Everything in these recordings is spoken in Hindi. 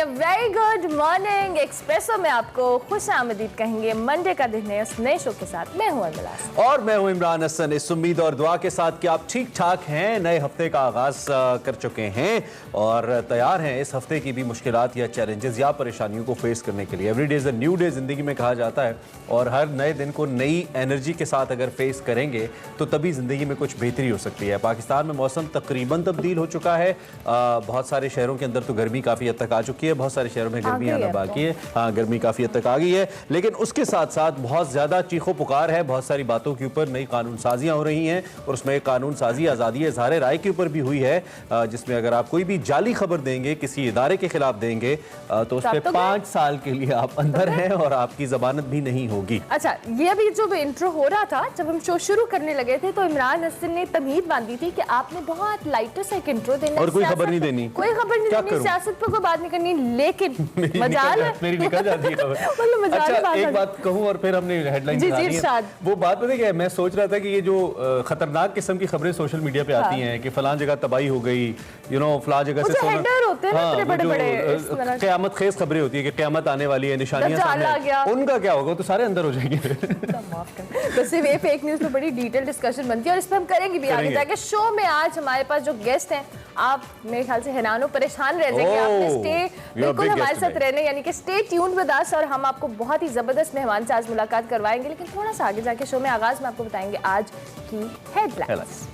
Very good morning. एक्सप्रेसो में आपको खुश आमदीद कहेंगे। मंडे का दिन है, उस नए शो के साथ मैं हूं अनमला और मैं हूं इमरान हसन। इस उम्मीद और दुआ के साथ कि आप ठीक ठाक हैं, नए हफ्ते का आगाज कर चुके हैं और तैयार हैं इस हफ्ते की भी मुश्किलात या चैलेंजेस या परेशानियों को फेस करने के लिए। Every day is a new day जिंदगी में कहा जाता है और हर नए दिन को नई एनर्जी के साथ अगर फेस करेंगे तो तभी जिंदगी में कुछ बेहतरी हो सकती है। पाकिस्तान में मौसम तकरीबन तब्दील हो चुका है। बहुत सारे शहरों के अंदर तो गर्मी काफ़ी हद तक आ चुकी है, बहुत सारे शहरों में गर्मी आना बाकी है। हाँ, गर्मी काफ़ी हद तक आ गई है, लेकिन उसके साथ साथ बहुत ज़्यादा चीखो पुकार है। बहुत सारी बातों के ऊपर नई कानून साजियाँ हो रही हैं और उसमें कानून साजी आज़ादी इज़हार राय के ऊपर भी हुई है, जिसमें अगर आप कोई भी जाली खबर देंगे, किसी इदारे के खिलाफ देंगे तो उस पर 5 साल के लिए आप अंदर हैं और आपकी जमानत भी नहीं होगी। अच्छा, ये अभी जो इंट्रो हो रहा था, जब हम शो शुरू करने लगे थे तो इमरान हसन ने तमीद बांधी थी कि आपने बहुत लाइटर से एक इंट्रो देना और कोई खबर नहीं देनी, कोई खबर नहीं देनी, सियासत पर कोई बात नहीं करनी, लेकिन मजाल है मेरी निकल जाती है खबर। अच्छा, एक बात कहूं और फिर हमने हेडलाइन है। वो बात पता क्या है, मैं सोच रहा था कि ये जो खतरनाक किस्म की खबरें सोशल मीडिया पे आती हैं कि फलां जगह तबाही हो गई, यू नो फलां जगह से क़यामत खेज खबरें होती है कि क़यामत आने वाली है, निशानियां सामने, उनका क्या होगा, तो सारे अंदर हो जाएंगे। वैसे ये फेक न्यूज़ पे बड़ी डिटेल डिस्कशन बनती है और इस पर हम करेंगे भी आगे जाके शो में। आज हमारे पास जो गेस्ट हैं, आप मेरे ख्याल से हैरानो परेशान रह जाएंगे। आपने स्टे बिल्कुल हमारे साथ रहने, यानी कि स्टे ट्यून्ड विद अस, और हम आपको बहुत ही जबरदस्त मेहमान से आज मुलाकात करवाएंगे। लेकिन थोड़ा सा आगे जाके शो में आगाज में आपको बताएंगे आज की हेडलाइंस।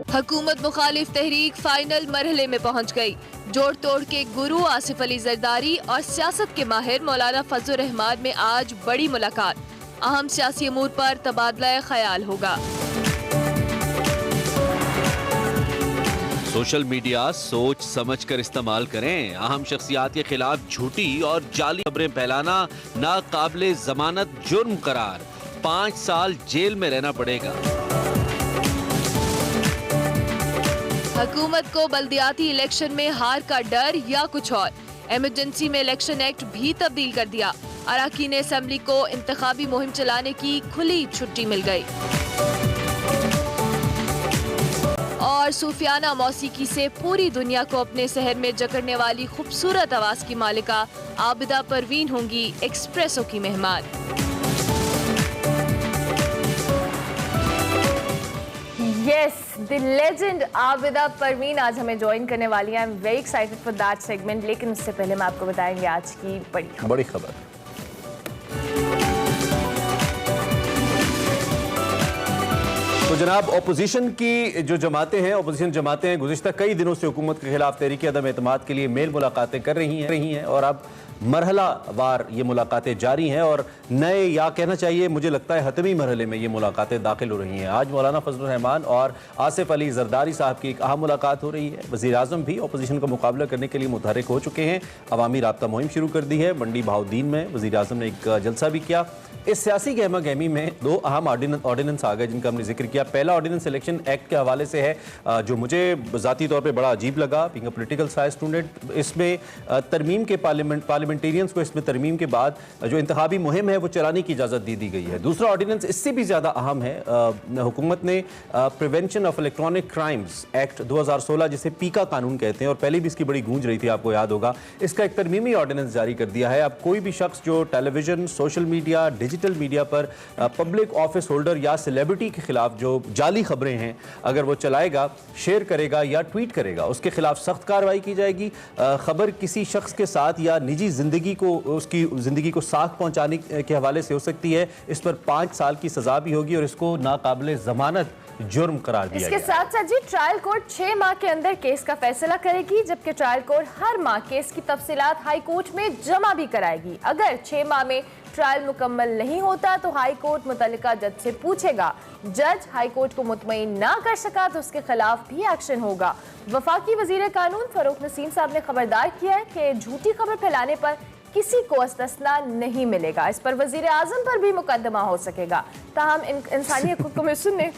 हुकूमत मुखालिफ तहरीक फाइनल मरहले में पहुंच गई। जोड़ तोड़ के गुरु आसिफ अली जरदारी और सियासत के माहिर मौलाना फजल रहमान में आज बड़ी मुलाकात। अहम सियासी अमूर पर तबादला ख्याल होगा। सोशल मीडिया सोच समझ कर इस्तेमाल करें। अहम शख्सियात के खिलाफ झूठी और जाली खबरें फैलाना नाकाबिले जमानत जुर्म करार, 5 साल जेल में रहना पड़ेगा। हुकूमत को बल्दियाती इलेक्शन में हार का डर या कुछ और, इमरजेंसी में इलेक्शन एक्ट भी तब्दील कर दिया। अरकान असेंबली को इंतखाबी मुहिम चलाने की खुली छुट्टी मिल गई। और सूफियाना मौसीकी से पूरी दुनिया को अपने शहर में जकड़ने वाली खूबसूरत आवाज की मालिका आबिदा परवीन होंगी एक्सप्रेसो की मेहमान। Yes, the legend Abida Parveen आज हमें ज्वाइन करने वाली है। I am very excited for that segment, लेकिन उससे पहले मैं आपको बताएंगे आज की बड़ी खबर। तो जनाब, अपोजिशन की जो जमातें हैं, अपोजिशन जमातें गुज़िश्ता कई दिनों से हुकूमत के खिलाफ तहरीक अदम एतमाद के लिए मेल मुलाकातें कर रही हैं और अब मरहला वार ये मुलाकातें जारी हैं और नए, या कहना चाहिए मुझे लगता है हतमी मरहले में ये मुलाकातें दाखिल हो रही हैं। आज मौलाना फजल रहमान और आसिफ अली जरदारी साहब की एक अहम मुलाकात हो रही है। वज़ीर आज़म भी अपोजिशन का मुकाबला करने के लिए मुतहरिक हो चुके हैं। अवामी राब्ता मुहिम शुरू कर दी है। मंडी बहाउद्दीन में वज़ीर आज़म ने एक जलसा भी किया। इस सियासी गहमा गहमी में 2 अहम ऑर्डिनेंस आ गए जिनका हमने जिक्र किया। पहला ऑर्डिनेंस इलेक्शन एक्ट के हवाले से है, जो मुझे ज़ाती तौर पे बड़ा अजीब लगा, being a political science student. इसमें तरमीम के पार्लियामेंटेरियंस को इसमें तरमीम के बाद जो इंतखाबी मुहिम है वो चलाने की इजाज़त दी गई है। दूसरा ऑर्डिनेंस इससे भी ज़्यादा अहम है। हुकूमत ने prevention of electronic crimes act 2016, जिसे पीका कानून कहते हैं और पहले भी इसकी बड़ी गूंज रही थी, आपको याद होगा, इसका एक तरमीमी ऑर्डिनेंस जारी कर दिया है। अब कोई भी शख्स जो television, social media, digital media पर पब्लिक ऑफिस होल्डर या सेलिब्रिटी के खिलाफ जो जाली खबरें हैं अगर वो चलाएगा, शेयर करेगा या ट्वीट करेगा, उसके खिलाफ सख्त कार्रवाई की जाएगी। खबर किसी शख्स के साथ या निजी जिंदगी को, उसकी जिंदगी को साख पहुंचाने के हवाले से हो सकती है। इस पर 5 साल की सजा भी होगी और इसको नाकाबिले जमानत जुर्म करार दिया इसके साथ साथ जी ट्रायल कोर्ट 6 माह के अंदर केस का फैसला करेगी, जबकि ट्रायल कोर्ट हर माह केस की तफसीलात हाई कोर्ट में जमा भी कराएगी। अगर 6 माह में ट्रायल मुकम्मल नहीं होता तो हाई कोर्ट मुतल्लिका जज से पूछेगा। जज हाई कोर्ट को मुतमईन ना कर सका तो उसके खिलाफ भी एक्शन होगा। वफाकी वजीर कानून फारूक नसीम साहब ने खबरदार किया है कि झूठी खबर फैलाने पर किसी को इस्तिस्ना नहीं मिलेगा। इस पर वजीर आजम पर भी मुकदमा हो सकेगा। ताहम इंसानी हकूक़ कमीशन ने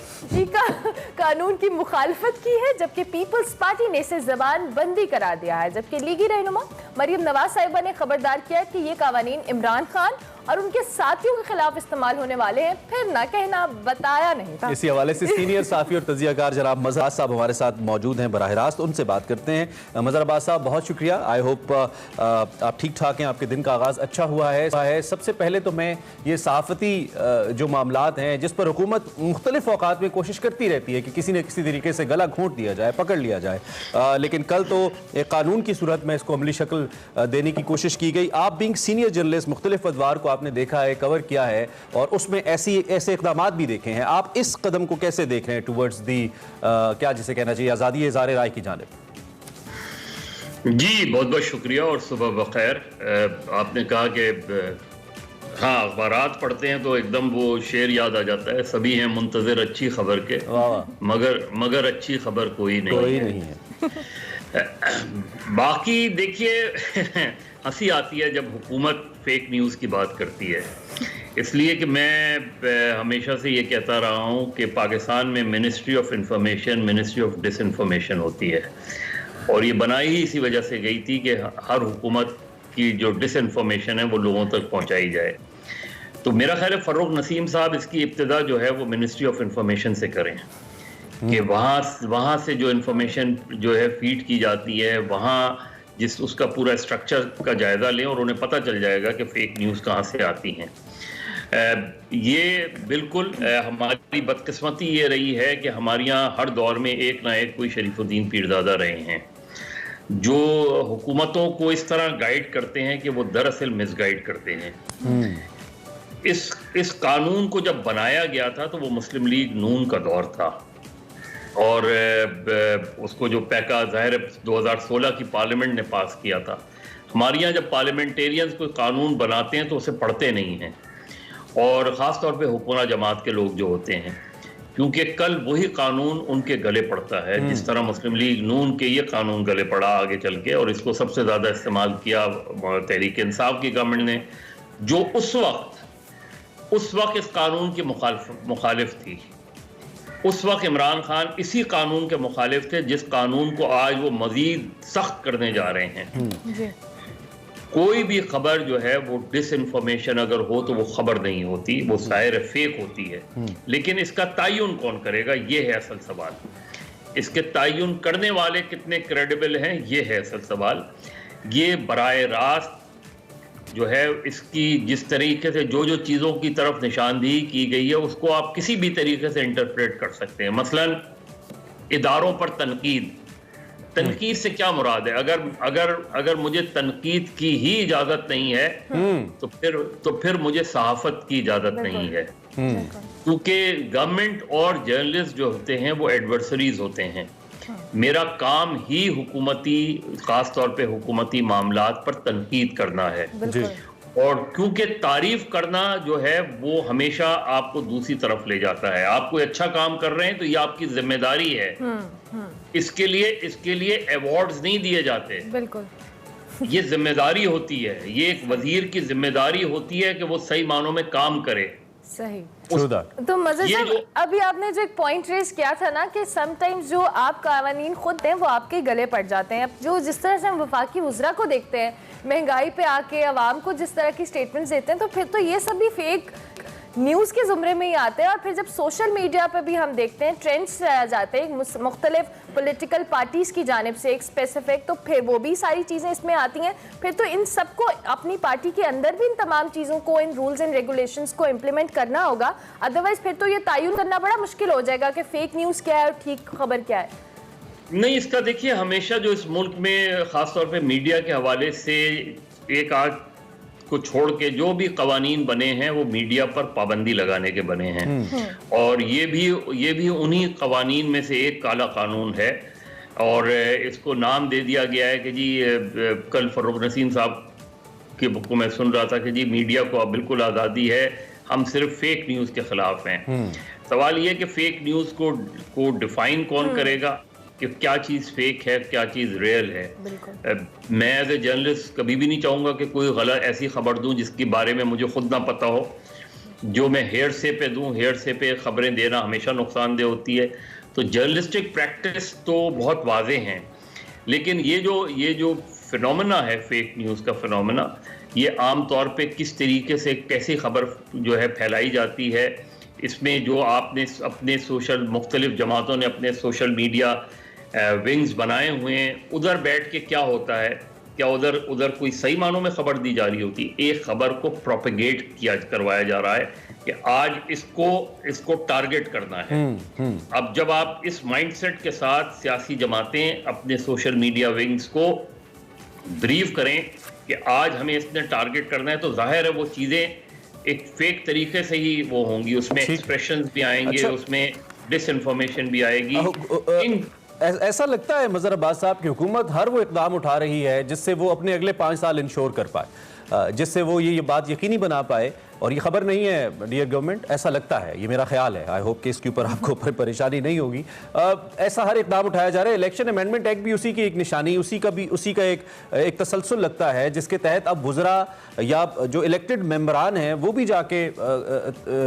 कानून की मुखालफत की है, जबकि पीपल्स पार्टी ने इसे ज़बान बंदी करार दिया है। जबकि लीगी रहनुमा मरीम नवाज साहिबा ने खबरदार किया कि ये कानून इमरान खान और उनके साथियों के खिलाफ इस्तेमाल होने वाले हैं, फिर ना कहना, बताया नहीं था। इसी हवाले से सीनियर साफी और तजियाकार जनाब मजहर अब्बास साहब हमारे साथ मौजूद हैं बराह रास्त, उनसे बात करते हैं। मजहर अब्बास साहब, बहुत शुक्रिया। आई होप आप ठीक ठाक हैं, आपके दिन का आगाज़ अच्छा हुआ है। सबसे पहले तो मैं ये सहाफ़ती जो मामलात हैं जिस पर हुकूमत मुख्तलिफ औकात में कोशिश करती रहती है कि किसी न किसी तरीके से गला घोंट दिया जाए, पकड़ लिया जाए, लेकिन कल तो एक कानून की सूरत में इसको अमली शक्ल देने की कोशिश की गई। आप बीइंग सीनियर जर्नलिस्ट मुख्तलिफ अदवार को आपने देखा है, कवर किया है और उसमें ऐसे इक़दाम भी देखे हैं, आप इस कदम को कैसे देख रहे हैं टूवर्ड्स दी क्या जिसे कहना चाहिए आज़ादी इज़हार राय की जानिब? जी बहुत बहुत शुक्रिया और सुबह बखैर। आपने कहा कि हाँ, अखबारात पढ़ते हैं तो एकदम वो शेर याद आ जाता है, सभी हैं मुंतज़िर अच्छी खबर के, मगर अच्छी खबर कोई नहीं है। बाकी देखिए हंसी आती है जब हुकूमत फेक न्यूज़ की बात करती है, इसलिए कि मैं हमेशा से ये कहता रहा हूँ कि पाकिस्तान में ministry of information, ministry of disinformation होती है और ये बनाई ही इसी वजह से गई थी कि हर हुकूमत की जो डिसइंफॉर्मेशन है वो लोगों तक पहुँचाई जाए। तो मेरा ख्याल है फ़र्रुख नसीम साहब इसकी इब्तिदा जो है वो मिनिस्ट्री ऑफ इंफॉर्मेशन से करें कि वहाँ से जो इंफॉर्मेशन जो है फीड की जाती है, वहाँ उसका पूरा स्ट्रक्चर का जायज़ा लें और उन्हें पता चल जाएगा कि फ़ेक न्यूज़ कहाँ से आती हैं। ये बिल्कुल हमारी बदकिस्मती ये रही है कि हमारे यहाँ हर दौर में एक ना एक कोई शरीफुद्दीन पीरज़ादा रहे हैं जो हुकूमतों को इस तरह गाइड करते हैं कि वो दरअसल मिसगाइड करते हैं। इस कानून को जब बनाया गया था तो वो मुस्लिम लीग नून का दौर था और उसको जो पैका ज़ाहिर 2016 की पार्लियामेंट ने पास किया था। हमारे यहाँ जब पार्लियामेंटेरियंस कोई कानून बनाते हैं तो उसे पढ़ते नहीं हैं और ख़ास तौर पे हुकूमत जमात के लोग जो होते हैं, क्योंकि कल वही कानून उनके गले पड़ता है जिस तरह मुस्लिम लीग नून के ये कानून गले पड़ा आगे चल के, और इसको सबसे ज़्यादा इस्तेमाल किया तहरीक इंसाफ की गवर्नमेंट ने, जो उस वक्त इस कानून की मुखालिफ थी। उस वक्त इमरान खान इसी कानून के मुखालिफ थे जिस कानून को आज वो मजीद सख्त करने जा रहे हैं। कोई भी खबर जो है वो डिसइंफॉर्मेशन अगर हो तो वो खबर नहीं होती, वो ज़ाहिर फेक होती है। लेकिन इसका तयन कौन करेगा, ये है असल सवाल। इसके तयन करने वाले कितने क्रेडिबल हैं, ये है असल सवाल। ये बराह रास्त जो है इसकी जिस तरीके से जो चीज़ों की तरफ निशानदेही की गई है उसको आप किसी भी तरीके से इंटरप्रेट कर सकते हैं। मसलन इदारों पर तनकीद से क्या मुराद है? अगर मुझे तनकीद की ही इजाज़त नहीं है तो फिर मुझे सहाफ़त की इजाज़त नहीं है, क्योंकि गवर्नमेंट और जर्नलिस्ट जो होते हैं वो एडवर्सरीज होते हैं। मेरा काम ही हुकूमती, खास तौर पे हुकूमती मामलात पर तनकीद करना है और क्योंकि तारीफ करना जो है वो हमेशा आपको दूसरी तरफ ले जाता है। आप कोई अच्छा काम कर रहे हैं तो ये आपकी जिम्मेदारी है। इसके लिए अवार्ड्स नहीं दिए जाते, बिल्कुल ये जिम्मेदारी होती है। ये एक वजीर की जिम्मेदारी होती है कि वो सही मानों में काम करे। सही। तो मज़े साहब, अभी आपने जो एक पॉइंट रेज किया था ना कि समटाइम्स जो आप कानून खुद हैं वो आपके गले पड़ जाते हैं। अब जो जिस तरह से हम वफाकी वज़रा को देखते हैं, महंगाई पे आके अवाम को जिस तरह की स्टेटमेंट्स देते हैं, तो फिर तो ये सब भी फेक न्यूज़ के ज़ुमरे में ही आते हैं। और फिर जब सोशल मीडिया पर भी हम देखते हैं ट्रेंड्स आ जाते हैं मुख्तलिफ पॉलिटिकल पार्टीज़ की जानिब से एक स्पेसिफिक, तो फिर वो भी सारी चीज़ें इसमें आती हैं। फिर तो इन सबको अपनी पार्टी के अंदर भी इन तमाम चीज़ों को, इन रूल्स एंड रेगुलेशंस को इम्प्लीमेंट करना होगा, अदरवाइज़ फिर तो ये तयन करना बड़ा मुश्किल हो जाएगा कि फ़ेक न्यूज़ क्या है और ठीक खबर क्या है। नहीं, इसका देखिए हमेशा जो इस मुल्क में ख़ास तौर पे मीडिया के हवाले से एक आध को छोड़ के जो भी कवानीन बने हैं वो मीडिया पर पाबंदी लगाने के बने हैं और ये भी उन्हीं कवानीन में से एक काला कानून है और इसको नाम दे दिया गया है कि जी कल फ़र्रुख नसीम साहब के बुक को मैं सुन रहा था कि जी मीडिया को अब बिल्कुल आज़ादी है, हम सिर्फ फेक न्यूज़ के ख़िलाफ़ हैं। सवाल ये कि फ़ेक न्यूज़ को डिफ़ाइन कौन करेगा कि क्या चीज़ फेक है, क्या चीज़ रियल है। मैं एज ए जर्नलिस्ट कभी भी नहीं चाहूँगा कि कोई गलत ऐसी खबर दूँ जिसके बारे में मुझे खुद ना पता हो, जो मैं हेयरसे पे दूँ। हेयरसे पे खबरें देना हमेशा नुकसानदेह होती है। तो जर्नलिस्टिक प्रैक्टिस तो बहुत वाज़ेह हैं, लेकिन ये जो फिनोमेना है, फेक न्यूज़ का फिनोमेना, ये आम तौर पे किस तरीके से कैसी खबर जो है फैलाई जाती है, इसमें जो आपने अपने मुख्तलिफ जमातों ने अपने सोशल मीडिया विंग्स बनाए हुए हैं, उधर बैठ के क्या होता है, क्या उधर कोई सही मानों में खबर दी जा रही होती, एक खबर को प्रोपेगेट करवाया जा रहा है कि आज इसको टारगेट करना है। अब जब आप इस माइंडसेट के साथ सियासी जमातें अपने सोशल मीडिया विंग्स को ब्रीफ करें कि आज हमें इसने टारगेट करना है, तो जाहिर है वो चीजें एक फेक तरीके से ही वो होंगी, उसमें एक्सप्रेशंस भी आएंगे, अच्छा। उसमें डिसइंफॉर्मेशन भी आएगी। ऐसा लगता है मजहर अब्बास साहब की हुकूमत हर वो इकदाम उठा रही है जिससे वो अपने अगले 5 साल इंश्योर कर पाए, जिससे वो ये बात यकीनी बना पाए, और ये खबर नहीं है डियर गवर्नमेंट, ऐसा लगता है, ये मेरा ख्याल है। आई होप कि इसके ऊपर आपको परेशानी नहीं होगी। ऐसा हर इकदाम उठाया जा रहा है। इलेक्शन अमेंडमेंट एक्ट भी उसी की एक निशानी, उसी का एक तसलसल लगता है, जिसके तहत अब वुज़रा या जो इलेक्टेड मेंबरान हैं वो भी जाके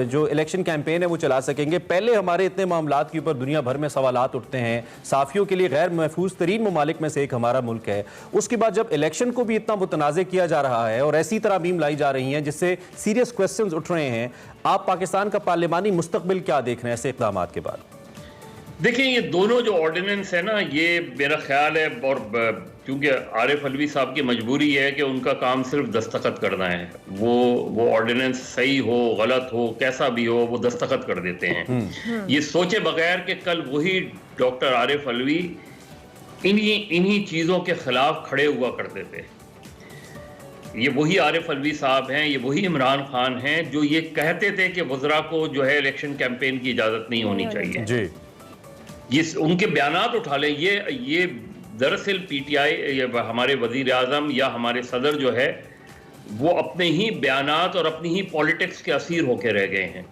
जो इलेक्शन कैंपेन है वो चला सकेंगे। पहले हमारे इतने मामलात के ऊपर दुनिया भर में सवालात उठते हैं, साफ़ियों के लिए गैर महफूज तरीन ममालिक में से एक हमारा मुल्क है। उसके बाद जब इलेक्शन को भी इतना मुतनाज़ किया जा रहा है और ऐसी तरमीम लाई जा रही हैं जिससे सीरियस क्वेश्चंस उठ रहे हैं, आप पाकिस्तान का पार्लिमानी मुस्तकबिल क्या देख रहे हैं ऐसे इक़दामात के बाद? देखिए, ये दोनों जो ऑर्डिनेंस है ना, ये मेरा ख्याल है, और क्योंकि आरिफ अलवी साहब की मजबूरी है कि उनका काम सिर्फ दस्तखत करना है, वो ऑर्डिनेंस सही हो गलत हो कैसा भी हो वो दस्तखत कर देते हैं, ये सोचे बगैर कि कल वही डॉक्टर आरिफ अलवी इन्हीं चीज़ों के खिलाफ खड़े हुआ करते थे। ये वही आरिफ अलवी साहब हैं, ये वही इमरान खान हैं जो ये कहते थे कि वज़रा को जो है इलेक्शन कैंपेन की इजाज़त नहीं होनी चाहिए जी। ये उनके बयानात उठा लें, ये दरअसल पीटीआई हमारे वजीर आज़म या हमारे सदर जो है वो अपने ही बयानात और अपनी ही पॉलिटिक्स के असीर होके रह गए हैं।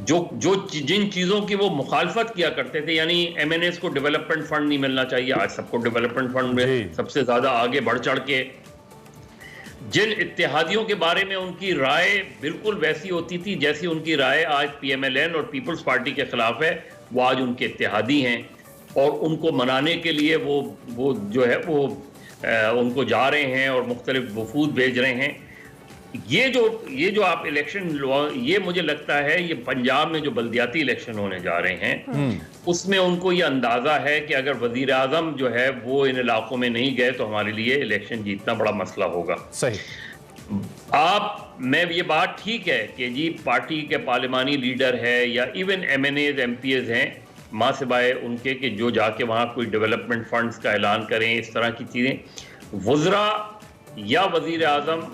जिन चीज़ों की वो मुखालफत किया करते थे, यानी MNAs को डेवलपमेंट फंड नहीं मिलना चाहिए, आज सबको डेवलपमेंट फंड में सबसे ज़्यादा आगे बढ़ चढ़ के, जिन इत्तेहादियों के बारे में उनकी राय बिल्कुल वैसी होती थी जैसी उनकी राय आज PMLN और पीपल्स पार्टी के खिलाफ है, वो आज उनके इत्तेहादी हैं और उनको मनाने के लिए वो जो है वो उनको जा रहे हैं और मुख्तलिफ वफूद भेज रहे हैं। ये जो आप इलेक्शन, ये मुझे लगता है ये पंजाब में जो बल्दियाती इलेक्शन होने जा रहे हैं उसमें उनको ये अंदाजा है कि अगर वजीर आज़म जो है वो इन इलाकों में नहीं गए तो हमारे लिए इलेक्शन जीतना बड़ा मसला होगा। सही। मैं ये बात ठीक है कि जी पार्टी के पार्लिमानी लीडर है या इवन MNAs MPs हैं, माँ सिवाय उनके कि जो जाके वहाँ कोई डेवलपमेंट फंड्स का ऐलान करें, इस तरह की चीज़ें, वज़रा या वजीर आज़म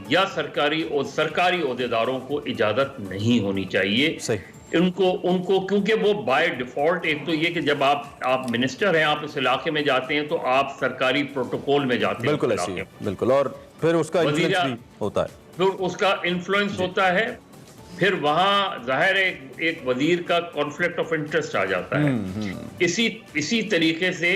या सरकारी ओहदेदारों को इजाज़त नहीं होनी चाहिए। सही। उनको क्योंकि वो बाय डिफॉल्ट, एक तो ये कि जब आप मिनिस्टर हैं, आप इस इलाके में जाते हैं तो आप सरकारी प्रोटोकॉल में जाते हैं, बिल्कुल ऐसी, बिल्कुल, और फिर उसका इन्फ्लुएंस भी होता है, फिर उसका इन्फ्लुएंस होता है, फिर वहाँ जाहिर है एक वजीर का कॉन्फ्लिक्ट ऑफ इंटरेस्ट आ जाता है। इसी तरीके से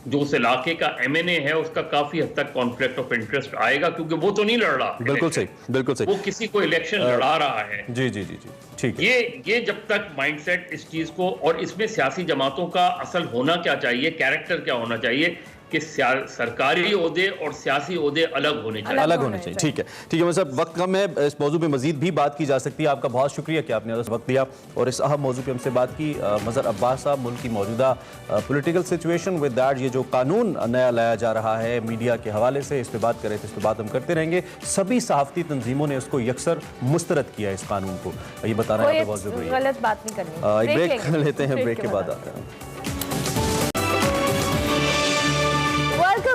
जो उस इलाके का MNA है उसका काफी हद तक कॉन्फ्लिक्ट ऑफ इंटरेस्ट आएगा, क्योंकि वो तो नहीं लड़ रहा, बिल्कुल सही, बिल्कुल सही, वो किसी को इलेक्शन लड़ा रहा है। जी जी जी जी, ठीक है। ये जब तक माइंडसेट इस चीज को, और इसमें सियासी जमातों का असल होना क्या चाहिए, कैरेक्टर क्या होना चाहिए कि सरकारी ओहदे और सियासी ओहदे अलग होने चाहिए, अलग होने चाहिए। ठीक है, ठीक है। मतलब वक्त कम है, इस मौजू पे मजीद भी बात की जा सकती है। आपका बहुत शुक्रिया कि आपने वक्त दिया और इस अहम मौजू पे हमसे बात की। मजहर अब्बास साहब, मुल्क की मौजूदा पॉलिटिकल सिचुएशन विद दैट, ये जो कानून नया लाया जा रहा है मीडिया के हवाले से, इस पर बात कर रहे थे, इस पर बात हम करते रहेंगे। सभी सहाफ़ती तंजीमों ने उसको यकसर मुस्तरद किया इस कानून को, ये बताना बहुत जरूरी है। गलत बात नहीं करनी। एक ब्रेक लेते हैं, ब्रेक के बाद आते हैं।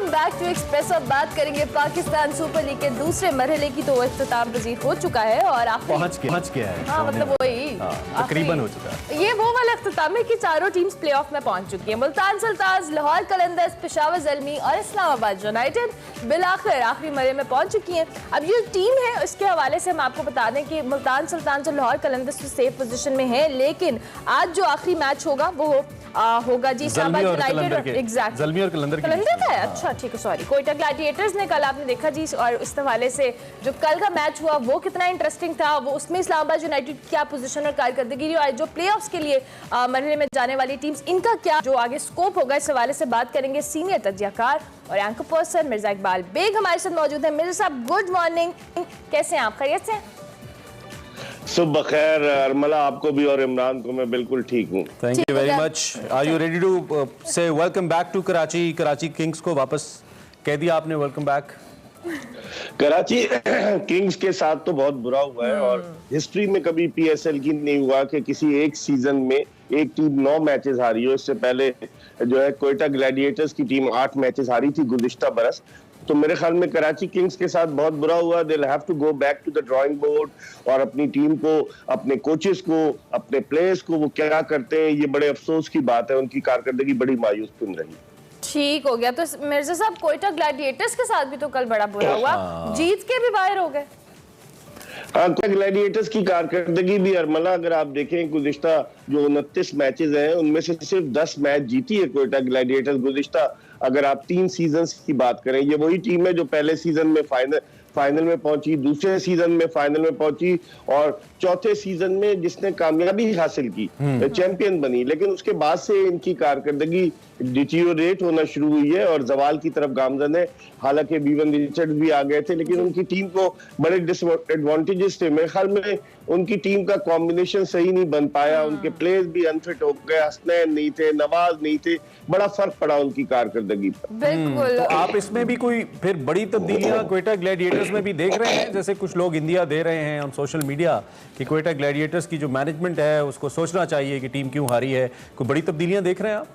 Back to Express. अब बात करेंगे पाकिस्तान सुपर लीग के दूसरे मरहले की, तो इख्तिताम पजीर हो चुका है और पहुंच गया है। हाँ, मतलब वही तकरीबन हो चुका है। ये वो वाला इख्तिताम है कि चारों टीम्स प्लेऑफ में पहुंच चुकी है। मुल्तान सुल्तान्स, लाहौर कलंदर्स, पेशावर ज़ल्मी और इस्लामाबाद यूनाइटेड बिलाखिर आखिरी मरहले में पहुंच चुकी हैं। अब ये टीम है, उसके हवाले से हम आपको बता दें कि मुल्तान सुल्तान्स और लाहौर कलंदर्स तो सेफ पोजीशन में है, लेकिन आज जो आखिरी मैच होगा वो होगा जी इस्लामाबाद यूनाइटेड, एग्जैक्ट, ज़ल्मी और कलंदर है। अच्छा, कराची को, सॉरी, कोयटा ग्लैडिएटर्स ने कल आपने देखा जी, और इस हवाले से जो कल का मैच हुआ वो कितना इंटरेस्टिंग था, वो उसमें इस्लामाबाद यूनाइटेड क्या पोजीशन और कारकर्दगी और जो प्लेऑफ्स के लिए मरहले में जाने वाली टीम्स, इनका क्या जो आगे स्कोप होगा, इस हवाले से बात करेंगे सीनियर तज्जियाकार और एंकर पर्सन मिर्जा इकबाल बेग हमारे साथ मौजूद है। मिर्जा साहब गुड मॉर्निंग, कैसे हैं आप, खैरियत से? सुबह खैर अरमला, आपको भी और इमरान को मैं बिल्कुल ठीक हूँ। Thank you very much. Are you ready to say welcome back to Karachi? Karachi Kings को वापस कह दिया आपने, वेलकम बैक। कराची किंग्स के साथ तो बहुत बुरा हुआ है और हिस्ट्री में कभी पीएसएल की नहीं हुआ कि किसी एक सीजन में एक टीम 9 मैचेस हारी हो। इससे पहले जो है कोयटा ग्लैडिएटर्स की टीम 8 मैचेस हारी थी गुज़िश्ता बरस। तो मेरे ख्याल में कराची किंग्स के साथ बहुत बुरा हुआ। They have to go back to the drawing board और अपनी टीम को, अपने कोचेस को, अपने प्लेयर्स को वो क्या करते हैं, ये बड़े अफसोस की बात है। उनकी कारकर्दगी बड़ी मायूस कुन रही। ठीक हो गया। तो मिर्जा साहब कोयटा ग्लैडिएटर्स के साथ भी तो कल बड़ा बुरा हुआ, जीत के भी बाहर हो गए। हाँ, ग्लैडिएटर्स की कारकर्दगी भी अरमला, अगर आप देखें गुज़िश्ता जो 29 मैचेस हैं उनमें से सिर्फ 10 मैच जीती है कोयटा ग्लैडिएटर्स। गुज़िश्ता अगर आप 3 सीजन्स की बात करें, ये वही टीम है जो पहले सीजन में फाइनल में पहुंची, दूसरे सीजन में फाइनल में पहुंची और चौथे सीजन में जिसने कामयाबी हासिल की, चैंपियन बनी। लेकिन उसके बाद से इनकी कारकर्दगी डिटीरियोरेट होना शुरू हुई है और जवाल की तरफ गामजन है। हालांकि बीवन रिचर्ड भी आ गए थे, लेकिन उनकी टीम को बड़े डिसएडवांटेजेस थे। मेरे ख्याल में उनकी टीम का कॉम्बिनेशन सही नहीं बन पाया, उनके प्लेयर्स भी अनफिट हो गए, हसनैन नहीं थे, नवाज नहीं थे, बड़ा फर्क पड़ा उनकी कारकर्दगी पर। बिल्कुल। तो आप इसमें भी कोई फिर बड़ी तब्दीलियां कोयटा ग्लैडिएटर्स में भी देख रहे हैं? जैसे कुछ लोग इंडिया दे रहे हैं ऑन सोशल मीडिया कि कोयटा ग्लैडिएटर्स की जो मैनेजमेंट है उसको सोचना चाहिए कि टीम क्यों हारी है। कोई बड़ी तब्दीलियां देख रहे हैं आप?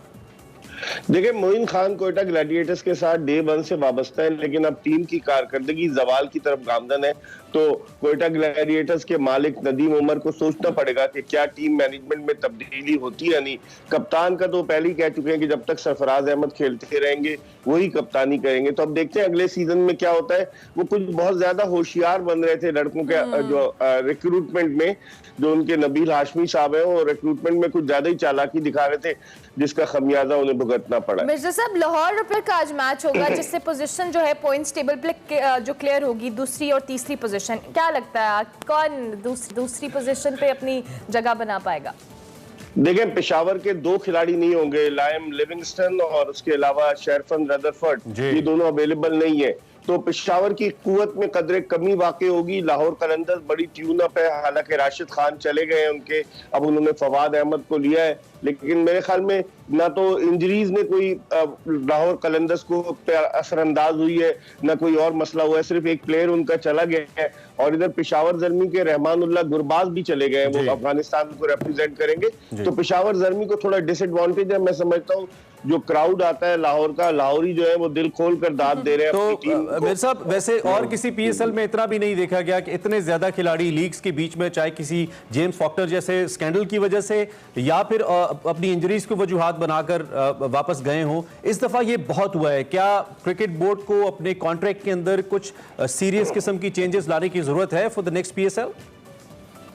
देखिए, मोइन खान कोयटा ग्लैडिएटर्स के साथ डे 1 से वाबस्ता है, लेकिन अब टीम की कारकर्दगी जवाल की तरफ गामजन है। तो कोयटा ग्लैडिएटर्स के मालिक नदीम उमर को सोचना पड़ेगा कि क्या टीम मैनेजमेंट में तब्दीली होती है या नहीं। कप्तान का तो पहले ही कह चुके हैं कि जब तक सरफराज अहमद खेलते रहेंगे वही कप्तानी करेंगे। तो अब देखते हैं अगले सीजन में क्या होता है। वो कुछ बहुत ज्यादा होशियार बन रहे थे लड़कों के जो रिक्रूटमेंट में, जो उनके नबील हाशमी साहब है, वो रिक्रूटमेंट में कुछ ज्यादा ही चालाकी दिखा रहे थे, जिसका खमियाजा उन्हें भुगतना पड़ा। मिर्जा साहब, लाहौर रुपये का आज मैच होगा जिससे पोजीशन जो है पॉइंट्स टेबल पे जो क्लियर होगी, दूसरी और तीसरी पोजीशन, क्या लगता है कौन दूसरी पोजीशन पे अपनी जगह बना पाएगा? देखें, पेशावर के 2 खिलाड़ी नहीं होंगे, लाइम लिविंगस्टन और उसके अलावा शेरफन रदरफर्ड, ये दोनों अवेलेबल नहीं है। तो पेशावर की कुव्वत में कदरे कमी वाक़ई होगी। लाहौर कलंदर्स बड़ी ट्यून अप है, हालांकि राशिद खान चले गए उनके, अब उन्होंने फवाद अहमद को लिया है। लेकिन मेरे ख्याल में ना तो इंजरीज ने कोई लाहौर कलंदर्स को असरअंदाज हुई है, ना कोई और मसला हुआ है, सिर्फ एक प्लेयर उनका चला गया है। और इधर पेशावर जर्मी के रहमानुल्लाह गुरबाज भी चले गए, वो अफगानिस्तान को रिप्रेजेंट करेंगे। तो पेशावर जर्मी को थोड़ा डिसएडवांटेज है। मैं समझता हूँ जो क्राउड आता है लाहौर का, लाहौरी जो है वो दिल खोल कर दाद दे रहे हैं अपनी टीम को। मेरे साहब, वैसे और किसी पीएसएल में इतना भी नहीं देखा गया कि इतने ज्यादा खिलाड़ी लीग्स के बीच में, चाहे किसी जेम्स फॉक्टर जैसे स्कैंडल की वजह से या फिर अपनी इंजरीज को वजूहात बनाकर वापस गए हों। इस दफा ये बहुत हुआ है। क्या क्रिकेट बोर्ड को अपने कॉन्ट्रैक्ट के अंदर कुछ सीरियस किस्म की चेंजेस लाने की जरूरत है फॉर द नेक्स्ट पीएसएल?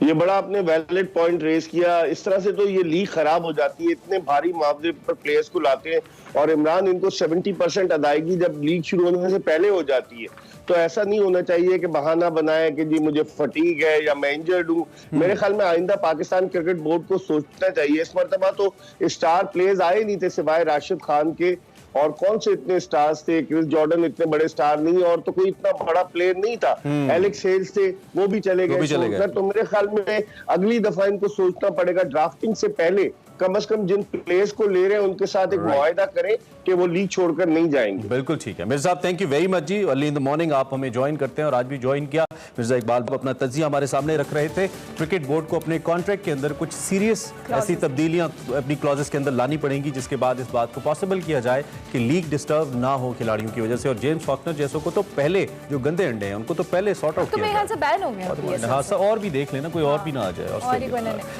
ये बड़ा आपने वैलिड पॉइंट रेज किया। इस तरह से तो ये लीग खराब हो जाती है। इतने भारी मुआवजे पर प्लेयर्स को लाते हैं और इमरान इनको 70% अदायगी जब लीग शुरू होने से पहले हो जाती है। तो ऐसा नहीं होना चाहिए कि बहाना बनाए कि जी मुझे फटीग है या मैं इंजर्ड हूँ। मेरे ख्याल में आइंदा पाकिस्तान क्रिकेट बोर्ड को सोचना चाहिए। इस मरतबा तो स्टार प्लेयर्स आए नहीं थे सिवाय राशिद खान के, और कौन से इतने स्टार्स थे, क्रिस जॉर्डन इतने बड़े स्टार नहीं, और तो कोई इतना बड़ा प्लेयर नहीं था। एलेक्स हेल्स थे, वो भी चले गए। तो मेरे ख्याल में अगली दफा इनको सोचना पड़ेगा ड्राफ्टिंग से पहले कम से कम जिन प्लेयर्स को ले रहे हैं उनके साथ एक मुआहदा करें कि वो लीग छोड़कर नहीं जाएंगे। बिल्कुल ठीक है मिर्जा साहब, थैंक यू वेरी मच जी। अर्ली इन द मॉर्निंग आप हमें ज्वाइन करते हैं और आज भी ज्वाइन किया। मिर्जा इकबाल अपना तज्जिया हमारे सामने रख रहे थे। क्रिकेट बोर्ड को अपने कॉन्ट्रैक्ट के अंदर कुछ सीरियस ऐसी तब्दीलियां अपनी क्लॉजेस के अंदर लानी पड़ेंगी जिसके बाद इस बात को पॉसिबल किया जाए कि लीग डिस्टर्ब ना हो खिलाड़ियों की वजह से। और जेम्स फॉक्नर जैसों को तो पहले, जो गंदे अंडे हैं उनको तो पहले सॉर्ट आउट किया जाए। हाँ, और भी देख लेना, कोई और भी ना आ जाए।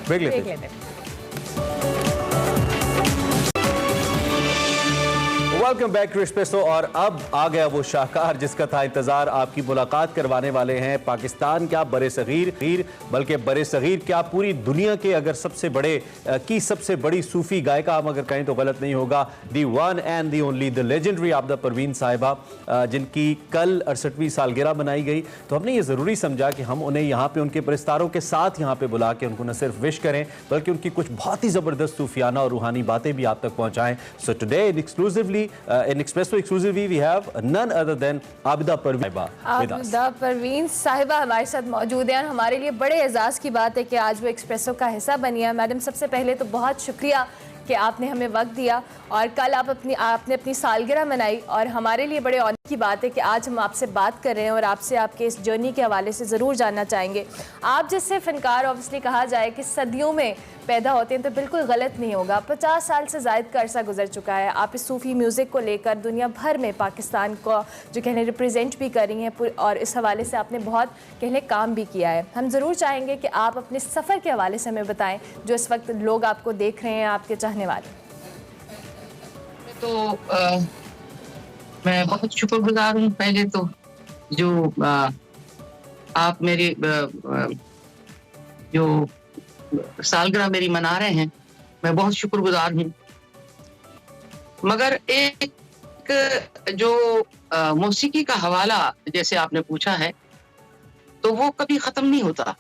ब्रेक लेते हैं। Welcome back to Espresso. और अब आ गया वो शाहकार जिसका था इंतजार। आपकी मुलाकात करवाने वाले हैं पाकिस्तान क्या बड़े सगीर बल्कि बड़े सगीर क्या पूरी दुनिया के अगर सबसे बड़ी सूफी गायिका हम अगर कहें तो गलत नहीं होगा, the one and the only the legendary Abida Parveen Sahiba, जिनकी कल 68वीं सालगिरह मनाई गई। तो हमने ये ज़रूरी समझा कि हम उन्हें यहाँ पे उनके परिस्तारों के साथ यहाँ पे बुला के उनको न सिर्फ विश करें बल्कि उनकी कुछ बहुत ही ज़बरदस्त सूफियाना और रूहानी बातें भी आप तक पहुँचाएँ। So today in Expresso exclusively we have none other than Abida Parveen Sahiba with us। Abida Parveen साहिबा हमारे साथ मौजूद हैं और हमारे लिए बड़े एजाज़ की बात है कि आज वो एक्सप्रेसो का हिस्सा बनी है। मैडम, सबसे पहले तो बहुत शुक्रिया कि आपने हमें वक्त दिया और कल आपने अपनी सालगिरह मनाई और हमारे लिए बड़े ऑनर की बात है कि आज हम आपसे बात कर रहे हैं और आपसे आपके इस जर्नी के हवाले से ज़रूर जानना चाहेंगे। आप जैसे फ़नकार ऑब्वियसली कहा जाए कि सदियों में पैदा होते हैं तो बिल्कुल गलत नहीं होगा। 50 साल से ज़ायद का अरसा गुजर चुका है। आप इस सूफ़ी म्यूज़िक को लेकर दुनिया भर में पाकिस्तान को जो कहने रिप्रेजेंट भी कर रही हैं और इस हवाले से आपने बहुत कहने काम भी किया है। हम ज़रूर चाहेंगे कि आप अपने सफ़र के हवाले से हमें बताएं जो इस वक्त लोग आपको देख रहे हैं, आपके चाहने वाले। तो मैं बहुत शुक्रगुजार हूँ पहले तो जो आप मेरी जो सालगिरह मेरी मना रहे हैं, मैं बहुत शुक्रगुजार हूँ। मगर एक जो मौसीकी का हवाला जैसे आपने पूछा है तो वो कभी ख़त्म नहीं होता।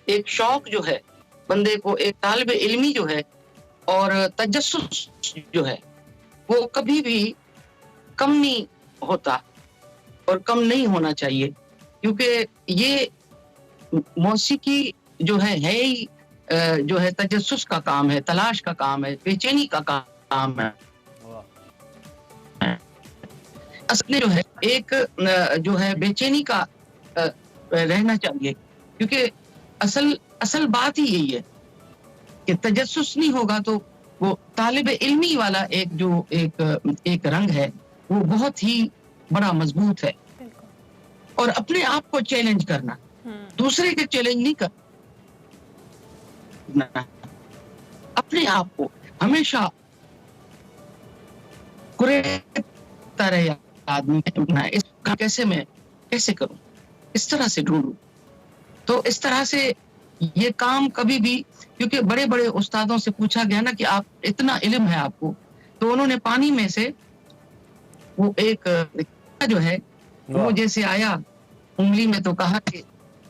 एक शौक जो है बंदे को, एक तालिब इल्मी जो है और तजस्सुस जो है वो कभी भी कम नहीं होता और कम नहीं होना चाहिए, क्योंकि ये मौसीकी जो है ही जो है तजस्सुस का काम है, तलाश का काम है, बेचैनी का काम है। असल जो है एक जो है बेचैनी का रहना चाहिए, क्योंकि असल बात ही यही है कि तजस्सुस नहीं होगा तो वो तालिब इल्मी वाला एक रंग है वो बहुत ही बड़ा मजबूत है। और अपने आप को चैलेंज करना, दूसरे के चैलेंज नहीं करना, अपने आप को हमेशा कुरेदता रहे आदमी, इसका कैसे करूं, इस तरह से ढूंढूं। तो इस तरह से ये काम कभी भी, क्योंकि बड़े बड़े उस्तादों से पूछा गया ना कि आप इतना इल्म है आपको, तो उन्होंने पानी में से वो एक जो है वो जैसे आया उंगली में तो कहा कि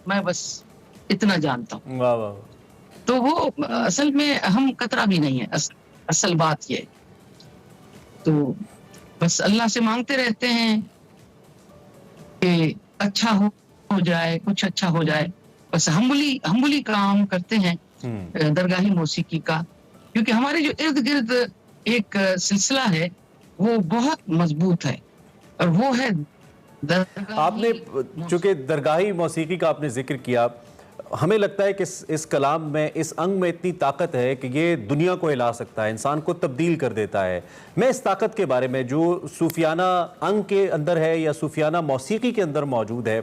मैं बस इतना जानता हूँ। वाह वाह। तो वो असल में हम कतरा भी नहीं है। असल बात ये, तो बस अल्लाह से मांगते रहते हैं कि अच्छा हो जाए, कुछ अच्छा हो जाए। बस हम्बली काम करते हैं दरगाही मौसीकी का, क्योंकि हमारे जो इर्द गिर्द एक सिलसिला है वो बहुत मजबूत है और वो है आपने चूंकि दरगाही मौसीकी का आपने जिक्र किया, हमें लगता है कि इस कलाम में, इस अंग में इतनी ताकत है कि ये दुनिया को हिला सकता है, इंसान को तब्दील कर देता है। मैं इस ताकत के बारे में जो सूफियाना अंग के अंदर है या सूफियाना मौसीकी के अंदर मौजूद है,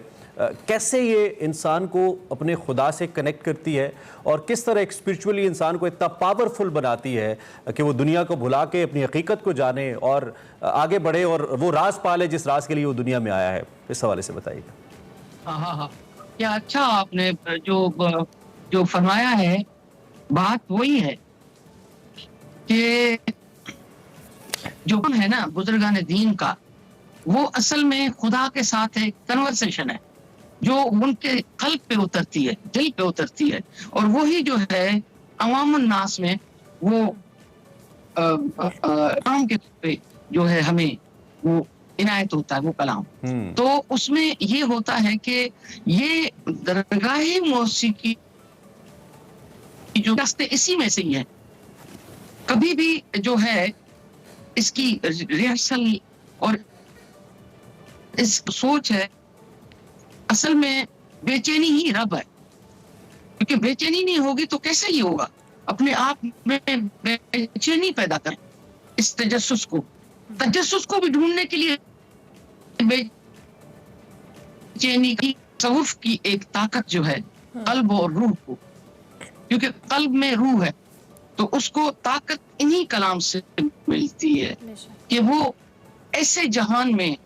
कैसे ये इंसान को अपने खुदा से कनेक्ट करती है और किस तरह एक स्पिरिचुअली इंसान को इतना पावरफुल बनाती है कि वो दुनिया को भुला के अपनी हकीकत को जाने और आगे बढ़े और वो राज पाले जिस राज के लिए वो दुनिया में आया है। इस हवाले से बताइएगा। हाँ, क्या अच्छा आपने जो फरमाया है, बात वही है कि जो है ना बुजुर्गान दीन का, वो असल में खुदा के साथ एक कन्वर्सेशन है जो उनके कल्ब पे उतरती है, दिल पे उतरती है, और वही जो है अवामुन नास में वो आम के पे जो है हमें वो इनायत होता है, वो कलाम। तो उसमें ये होता है कि ये दरगाही मौसीकी जो रास्ते इसी में से ही है। कभी भी जो है इसकी रिहर्सल और इस सोच है, असल में बेचैनी ही रब है, क्योंकि बेचैनी नहीं होगी तो कैसे ही होगा। अपने आप में बेचैनी पैदा करें, इस तजस्सुस को भी ढूंढने के लिए बेचैनी की तसव्वुफ की एक ताकत जो है कल्ब और रूह को, क्योंकि कल्ब में रूह है तो उसको ताकत इन्हीं कलाम से मिलती है कि वो ऐसे जहान में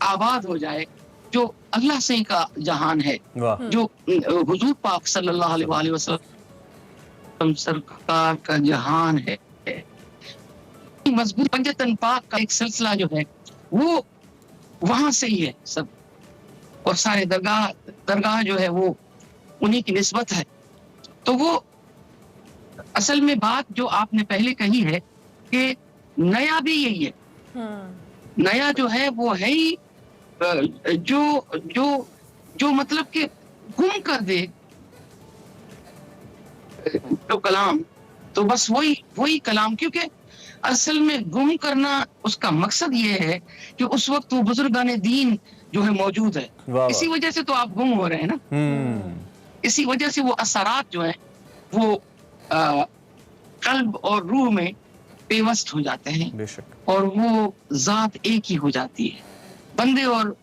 आबाद हो जाए जो अल्लाह से का जहान है, जो हुजूर पाक सल्लल्लाहु अलैहि वसल्लम सरकार का जहान है। मजबूत पंजतन पाक का एक सिलसिला जो है वो वहां से ही है सब, और सारे दरगाह जो है वो उन्हीं की निस्बत है। तो वो असल में बात जो आपने पहले कही है कि नया भी यही है, नया जो है वो है ही जो जो जो मतलब कि गुम कर दे तो कलाम, तो बस वही कलाम, क्योंकि असल में गुम करना उसका मकसद ये है कि उस वक्त वो बुजुर्गान दीन जो है मौजूद है, इसी वजह से तो आप गुम हो रहे हैं ना। इसी वजह से वो असरात जो है वो कल्ब और रूह में पेवस्त हो जाते हैं और वो जात एक ही हो जाती है, बंदे और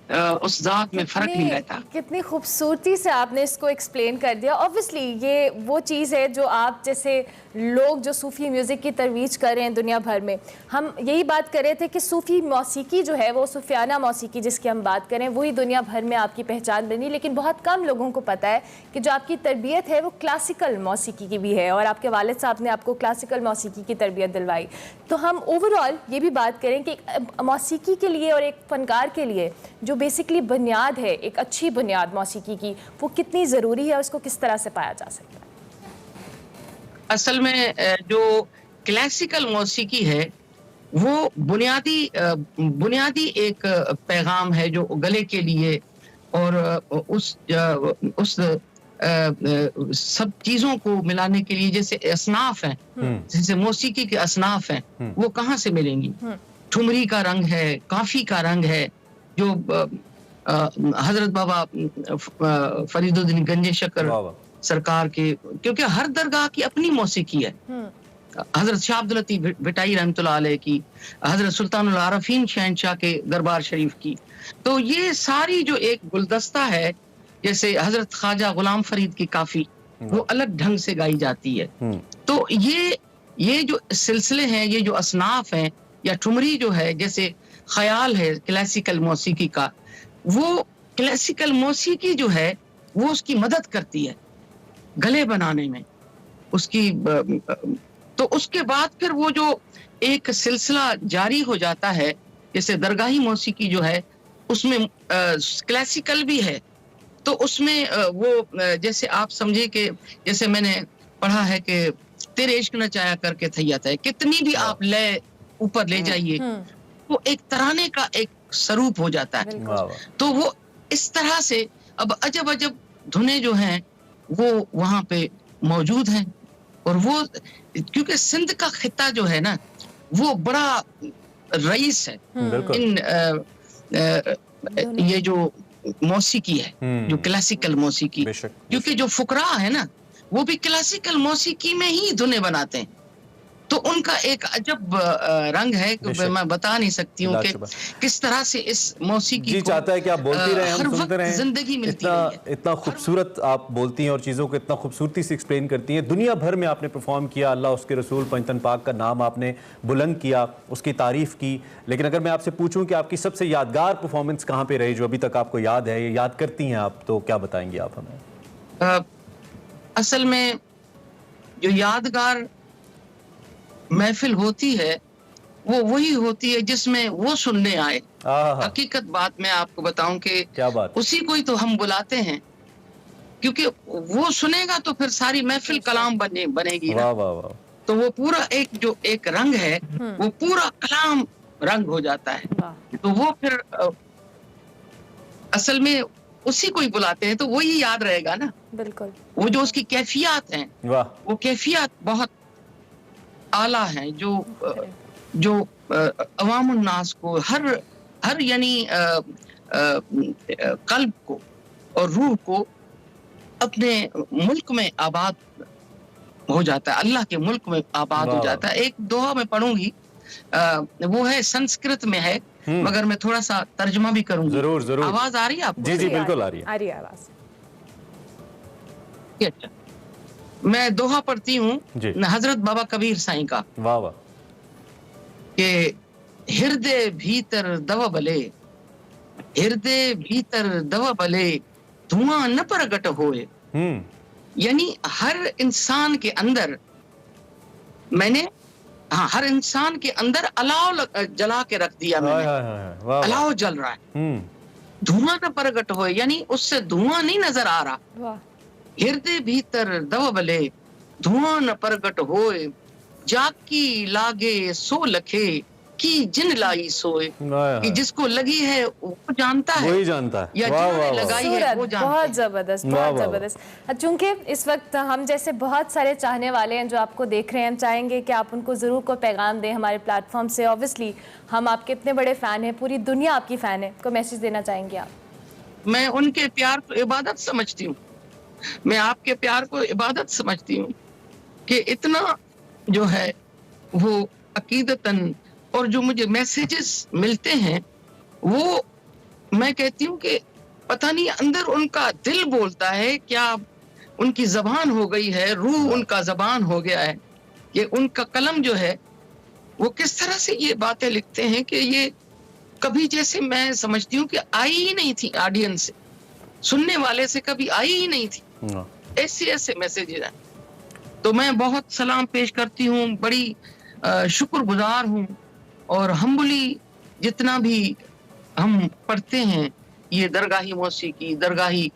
उस जात में फर्क नहीं रहता। कितनी खूबसूरती से आपने इसको एक्सप्लेन कर दिया। ऑब्वियसली ये वो चीज़ है जो आप जैसे लोग जो सूफ़ी म्यूज़िक की तरवीज कर रहे हैं दुनिया भर में, हम यही बात कर रहे थे कि सूफ़ी मौसीकी जो है वो सूफियाना मौसीकी जिसकी हम बात करें वही दुनिया भर में आपकी पहचान बनी, लेकिन बहुत कम लोगों को पता है कि जो आपकी तरबियत है वो क्लासिकल मौसीकी की भी है और आपके वालिद साहब ने आपको क्लासिकल मौसीकी की तरबियत दिलवाई। तो हम ओवरऑल ये भी बात करें कि मौसीकी के लिए और एक फ़नकार के लिए जो बेसिकली बुनियाद है, एक अच्छी बुनियाद मौसीकी की, वो कितनी ज़रूरी है, उसको किस तरह से पाया जा सकता है? असल में जो क्लासिकल मौसीकी है वो बुनियादी एक पैगाम है जो गले के लिए और उस सब चीजों को मिलाने के लिए, जैसे असनाफ हैं, जैसे मौसीकी के असनाफ हैं, वो कहाँ से मिलेंगी? ठुमरी का रंग है, काफी का रंग है, जो हजरत बाबा फरीदुद्दीन गंजे शकर सरकार के, क्योंकि हर दरगाह की अपनी मौसीकी है। हजरत शाह अब्दुल लतीफ भिटाई रहमतुल्लाह अलैह की, हजरत सुल्तानुल आरफीन शहनशाह के दरबार शरीफ की, तो ये सारी जो एक गुलदस्ता है, जैसे हजरत ख्वाजा गुलाम फरीद की काफी, वो अलग ढंग से गाई जाती है। तो ये जो सिलसिले हैं, ये जो असनाफ हैं, या ठुमरी जो है, जैसे ख्याल है क्लासिकल मौसीकी का, वो क्लासिकल मौसीकी जो है वो उसकी मदद करती है गले बनाने में उसकी। तो उसके बाद फिर वो जो एक सिलसिला जारी हो जाता है, जैसे दरगाही मौसीकी जो है उसमें क्लासिकल भी है, तो उसमें वो जैसे आप समझे कि जैसे मैंने पढ़ा है कि तेरे इश्क न चाया करके थैयत है, कितनी भी आप ले ऊपर ले जाइए वो एक तराने का एक स्वरूप हो जाता है। तो वो इस तरह से अब अजब अजब धुनें जो हैं वो वहां पे मौजूद हैं, और वो क्योंकि सिंध का खिता जो है ना वो बड़ा रईस है इन ये जो मौसीकी है, जो क्लासिकल मौसीकी, क्योंकि जो फुकरा है ना वो भी क्लासिकल मौसीकी में ही धुनें बनाते हैं, तो उनका एक अजब रंग है कि मैं बता नहीं सकती हूँ कि किस तरह से इस मौसीकी जी चाहता है कि आप बोलती रहें, हम सुनते रहें। जिंदगी मिलती है। इतना खूबसूरत आप बोलती हैं और चीज़ों को इतना खूबसूरती से एक्सप्लेन करती हैं। दुनिया भर में आपने परफॉर्म किया, अल्लाह उसके रसूल पंजतन पाक का नाम आपने बुलंद किया, उसकी तारीफ़ की, लेकिन अगर मैं आपसे पूछूं कि आपकी सबसे यादगार परफॉर्मेंस कहाँ पे रही जो अभी तक आपको याद है, याद करती हैं आप, तो क्या बताएंगी आप हमें? असल में जो यादगार महफिल होती है वो वही होती है जिसमें वो सुनने आए। हकीकत बात मैं आपको बताऊं कि क्या बात? उसी को ही तो हम बुलाते हैं, क्योंकि वो सुनेगा तो फिर सारी महफिल कलाम बनेगी ना। तो वो पूरा एक रंग है, वो पूरा कलाम रंग हो जाता है। तो वो फिर असल में उसी को ही बुलाते हैं, तो वही याद रहेगा ना। बिल्कुल। वो जो उसकी कैफियत है, वो कैफियत बहुत आला है, जो अवामुन नास को हर यानी कल्ब को और रूह को अपने मुल्क में आबाद हो जाता है, अल्लाह के मुल्क में आबाद हो जाता है। एक दोहा मैं पढ़ूंगी, वो है संस्कृत में है, मगर मैं थोड़ा सा तर्जुमा भी करूंगी। जरूर। आवाज आ रही है आपको? जी बिल्कुल आ रही है आवाज। अच्छा, मैं दोहा पढ़ती हूँ हजरत बाबा कबीर साईं का। वाह। कि हृदय भीतर दव बले, हृदय भीतर दव बले, धुआं न प्रगट होए। यानी हर इंसान के अंदर मैंने, हाँ, हर इंसान के अंदर अलाव जला के रख दिया मैंने। अलाव जल रहा है, धुआं न प्रगट होए, यानी उससे धुआं नहीं नजर आ रहा। हृदय भीतर दव बले, धुआं न प्रगट होए, जाकी लागे सो लखे, की जिन लाई सोए। कि जिसको लगी है वो जानता है, वही जानता है, या जिन्होंने लगाई है वो जानता है। बहुत जबरदस्त, बहुत जबरदस्त। चूंकि इस वक्त हम जैसे बहुत सारे चाहने वाले हैं जो आपको देख रहे हैं, हम चाहेंगे कि आप उनको जरूर कोई पैगाम दें हमारे प्लेटफॉर्म से। ऑब्वियसली हम आपके इतने बड़े फैन हैं, पूरी दुनिया आपकी फैन है, कोई मैसेज देना चाहेंगे आप? मैं उनके प्यार को इबादत समझती हूँ, मैं आपके प्यार को इबादत समझती हूँ कि इतना जो है वो अकीदतन, और जो मुझे मैसेजेस मिलते हैं वो मैं कहती हूँ कि पता नहीं अंदर उनका दिल बोलता है क्या, उनकी जबान हो गई है, रूह उनका जबान हो गया है, ये उनका कलम जो है वो किस तरह से ये बातें लिखते हैं कि ये कभी, जैसे मैं समझती हूँ कि आई ही नहीं थी ऑडियंस से, सुनने वाले से कभी आई ही नहीं थी। ऐसे ऐसे मैसेजेस हैं। तो मैं बहुत सलाम पेश करती हूँ, बड़ी शुक्रगुजार हूँ, और हम्बली जितना भी हम पढ़ते हैं ये दरगाही मौसीकी, दरगाही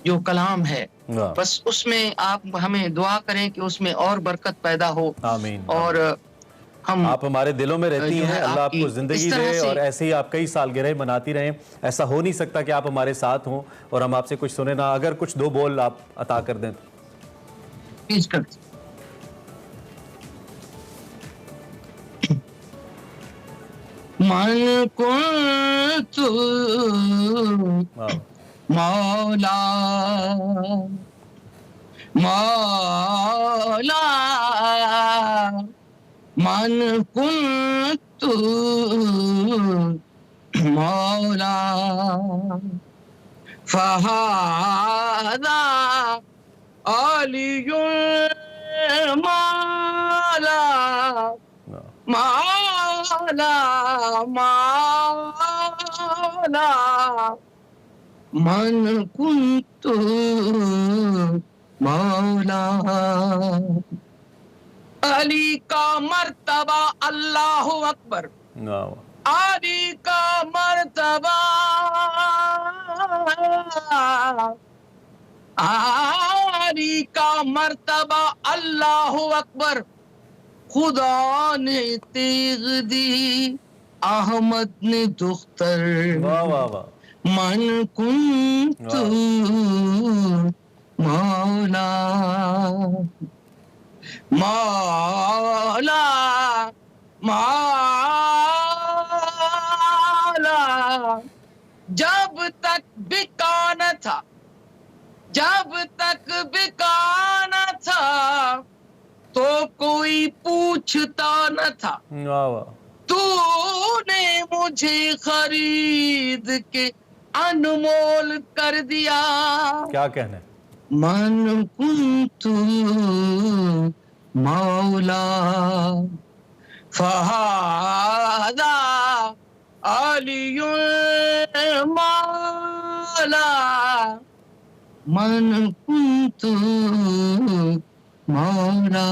जो कलाम है, बस उसमें आप हमें दुआ करें कि उसमें और बरकत पैदा हो। आमीन। और हम, आप हमारे दिलों में रहती हैं, अल्लाह आपको जिंदगी दे और ऐसे ही आप कई सालगिरह मनाती रहें। ऐसा हो नहीं सकता कि आप हमारे साथ हों और हम आपसे कुछ सुने ना। अगर कुछ दो बोल आप अता कर दें पेश कर। मन कुन्तु मौला मौला, मन कुन्तु मौला, फहादा अलियुल मौला, मौला मौला, मन कुन्तु मौला। अली का मर्तबा अल्लाह अकबर, अली का मर्तबा, अली का मर्तबा अल्लाह अकबर, खुदा ने तेग दी अहमद ने दुख्तर। वाह वाह वाह। मन कुन्तु मौला मौला मौला, जब तक बिका न था, जब तक बिका न था तो कोई पूछता न था। तूने मुझे खरीद के अनमोल कर दिया। क्या कहना है? मन कुन्तु मौला, फहादा अलियुल मौला, मन कुन्तु मौला।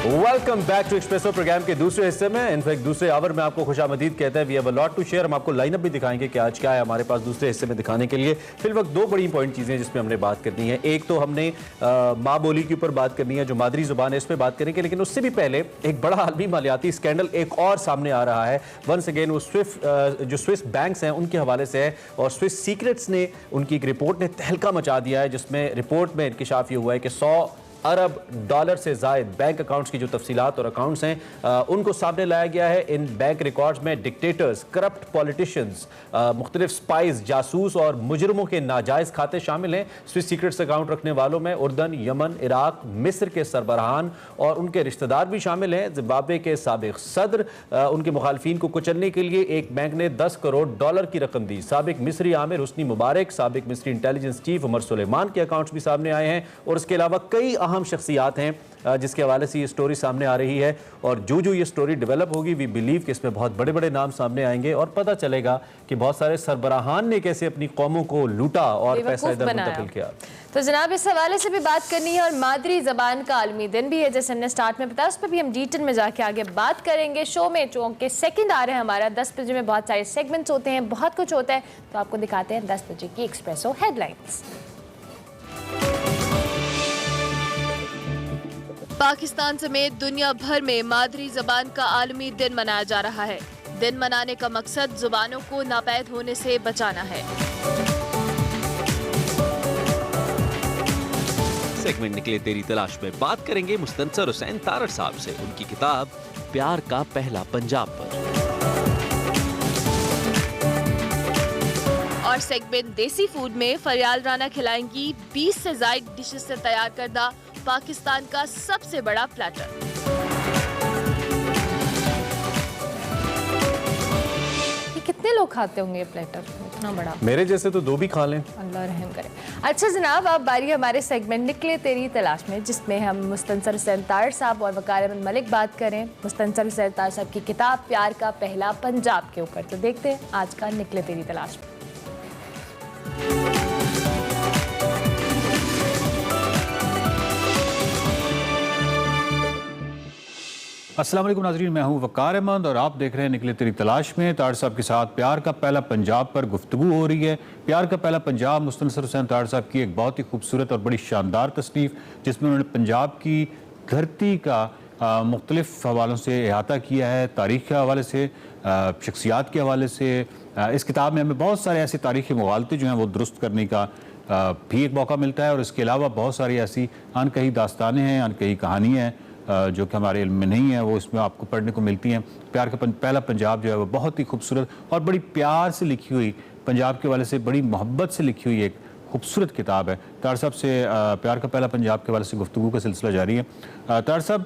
Welcome back to Expresso program के दूसरे हिस्से में। इनफैक्ट दूसरे आवर में आपको खुशामदीद कहते हैं। We have a lot to share. हम आपको लाइनअप भी दिखाएंगे कि आज क्या है हमारे पास दूसरे हिस्से में दिखाने के लिए। फिल वक्त दो बड़ी इंपॉर्टेंट चीज़ें हैं जिसमें हमने बात करनी है। एक तो हमने माँ बोली के ऊपर बात करनी है, जो मादरी जुबान है, इस पर बात करेंगे। लेकिन उससे भी पहले एक बड़ा आलमी मालियाती स्कैंडल एक और सामने आ रहा है। वंस अगेन वो जो स्विस बैंक्स हैं उनके हवाले से है, और स्विस सीक्रेट्स ने उनकी एक रिपोर्ट ने तहलका मचा दिया है, जिसमें रिपोर्ट में इंकिशाफ ये हुआ है कि 100 अरब डॉलर से जायद बैंक अकाउंट्स की जो तफसीलात और अकाउंट्स हैं उनको सामने लाया गया है। इन बैंक रिकॉर्ड्स में डिक्टेटर्स, करप्ट पॉलिटिशियंस, मुख्तलिफ स्पाइस, जासूस और मुजरमों के नाजायज़ खाते शामिल हैं। स्विस सीक्रेट्स अकाउंट रखने वालों में उर्दन, यमन, इराक, मिस्र के सरबराहान और उनके रिश्तेदार भी शामिल हैं। जिम्बाब्वे के साबिक सदर, उनके मुखालफिन को कुचलने के लिए एक बैंक ने 10 करोड़ डॉलर की रकम दी। साबिक मिस्री आमिर हुस्नी मुबारक, साबिक मिस्री इंटेलिजेंस चीफ उमर सुलेमान के अकाउंट्स भी सामने आए हैं। और इसके अलावा कई अहम अहम शख्सियात हैं जिसके हवाले से ये स्टोरी सामने आ रही है। और जो ये स्टोरी डेवलप होगी, वी बिलीव कि इसमें बहुत बड़े बड़े नाम सामने आएंगे और पता चलेगा कि बहुत सारे सरबराहान ने कैसे अपनी कौमों को लूटा और पैसा इधर मुंतकिल किया। तो जनाब इस हवाले से भी बात करनी है और मादरी ज़बान का आलमी दिन भी है, जैसे हमने स्टार्ट में बताया, उस पर भी हम डिटेल में जाके आगे बात करेंगे। शो में चौंक सेकंड आ रहे हैं हमारा 10 बजे में, बहुत सारे सेगमेंट्स होते हैं, बहुत कुछ होता है, तो आपको दिखाते हैं 10 बजे की एक्सप्रेसो हेडलाइंस। पाकिस्तान समेत दुनिया भर में मादरी ज़बान का आलमी दिन मनाया जा रहा है। दिन मनाने का मकसद ज़ुबानों को नापैद होने से बचाना है। सेगमेंट निकले तेरी तलाश में बात करेंगे मुस्तनसर हुसैन तारड़ साहब से, उनकी किताब प्यार का पहला पंजाब पर। और सेगमेंट देसी फूड में फरियाल राना खिलाएंगी 20 से ज्यादा डिशेस से तैयार करदा पाकिस्तान का सबसे बड़ा प्लेटर। ये कितने लोग खाते होंगे ये प्लेटर, इतना बड़ा? मेरे जैसे तो 2 भी खा लें, अल्लाह रहम करे। अच्छा जनाब, अब बारी हमारे सेगमेंट निकले तेरी तलाश में, जिसमें हम मुस्तनसर हुसैन तारड़ साहब और वकार अहमद मलिक बात करें मुस्तनसर हुसैन तारड़ साहब की किताब प्यार का पहला पंजाब के ऊपर। तो देखते हैं आज का निकले तेरी तलाश में। अस्सलाम वालेकुम नाज़रीन, मैं हूं वकार अहमद और आप देख रहे हैं निकले तेरी तलाश में। तारड़ साहब के साथ प्यार का पहला पंजाब पर गुफ्तगू हो रही है। प्यार का पहला पंजाब मुस्तनसर हुसैन तारड़ साहब की एक बहुत ही खूबसूरत और बड़ी शानदार तसनीफ़, जिसमें उन्होंने पंजाब की धरती का मुख्तलिफ हवालों से अहाता किया है, तारीख़ के हवाले से, शख्सियात के हवाले से। इस किताब में हमें बहुत सारे ऐसे तारीख़ी मुगालते जो हैं वो दुरुस्त करने का भी एक मौका मिलता है। और इसके अलावा बहुत सारी ऐसी अनकही दास्तानें हैं, अनकही कहानियाँ हैं जो कि हमारे इल्म में नहीं है, वो इसमें आपको पढ़ने को मिलती हैं। प्यार का पहला पंजाब जो है वो बहुत ही खूबसूरत और बड़ी प्यार से लिखी हुई, पंजाब के वाले से बड़ी मोहब्बत से लिखी हुई एक खूबसूरत किताब है। तारड़ साहब से प्यार का पहला पंजाब के वाले से गुफ्तगू का सिलसिला जारी है। तारड़ साहब,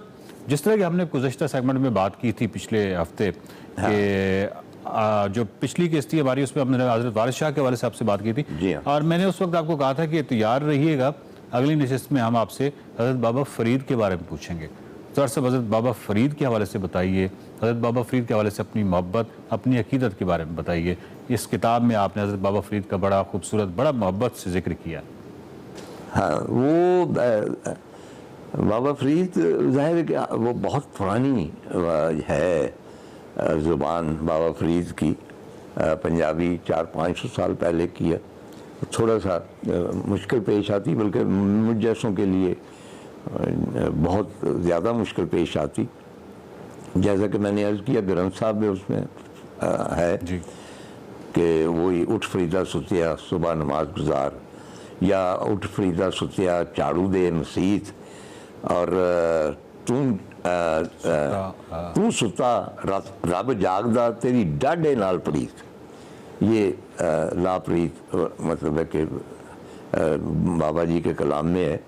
जिस तरह की हमने गुज़श्ता सेगमेंट में बात की थी पिछले हफ्ते कि जो पिछली किस्त थी हमारी, उसमें हमने हज़रत वारिस शाह के वाले साहब से बात की थी और मैंने उस वक्त आपको कहा था कि तैयार रहिएगा, अगली नशिस्त में हम आपसे हज़रत बाबा फ़रीद के बारे में पूछेंगे। तो सब हज़रत बाबा फ़रीद के हवाले से बताइए, हज़रत बाबा फ़रीद के हवाले से अपनी मोहब्बत, अपनी अकीदत के बारे में बताइए। इस किताब में आपने हज़रत बाबा फ़रीद का बड़ा खूबसूरत, बड़ा मोहब्बत से जिक्र किया। हाँ, वो बाबा फ़रीद ज़ाहिर है कि वो बहुत पुरानी है ज़ुबान बाबा फ़रीद की, पंजाबी 400-500 साल पहले की है। थोड़ा सा मुश्किल पेश आती, बल्कि मुझ जैसों के लिए बहुत ज़्यादा मुश्किल पेश आती। जैसा कि मैंने अर्ज़ किया, ग्रंथ साहब में उसमें है कि वही उठ फरीदा सुतिया सुबह नमाज गुजार, या उठ फरीदा सुतिया झाड़ू दे मसीत, और तू सुता रब जागदा तेरी डाढे नाल प्रीत। ये लाप्रीत मतलब है कि बाबा जी के कलाम में है।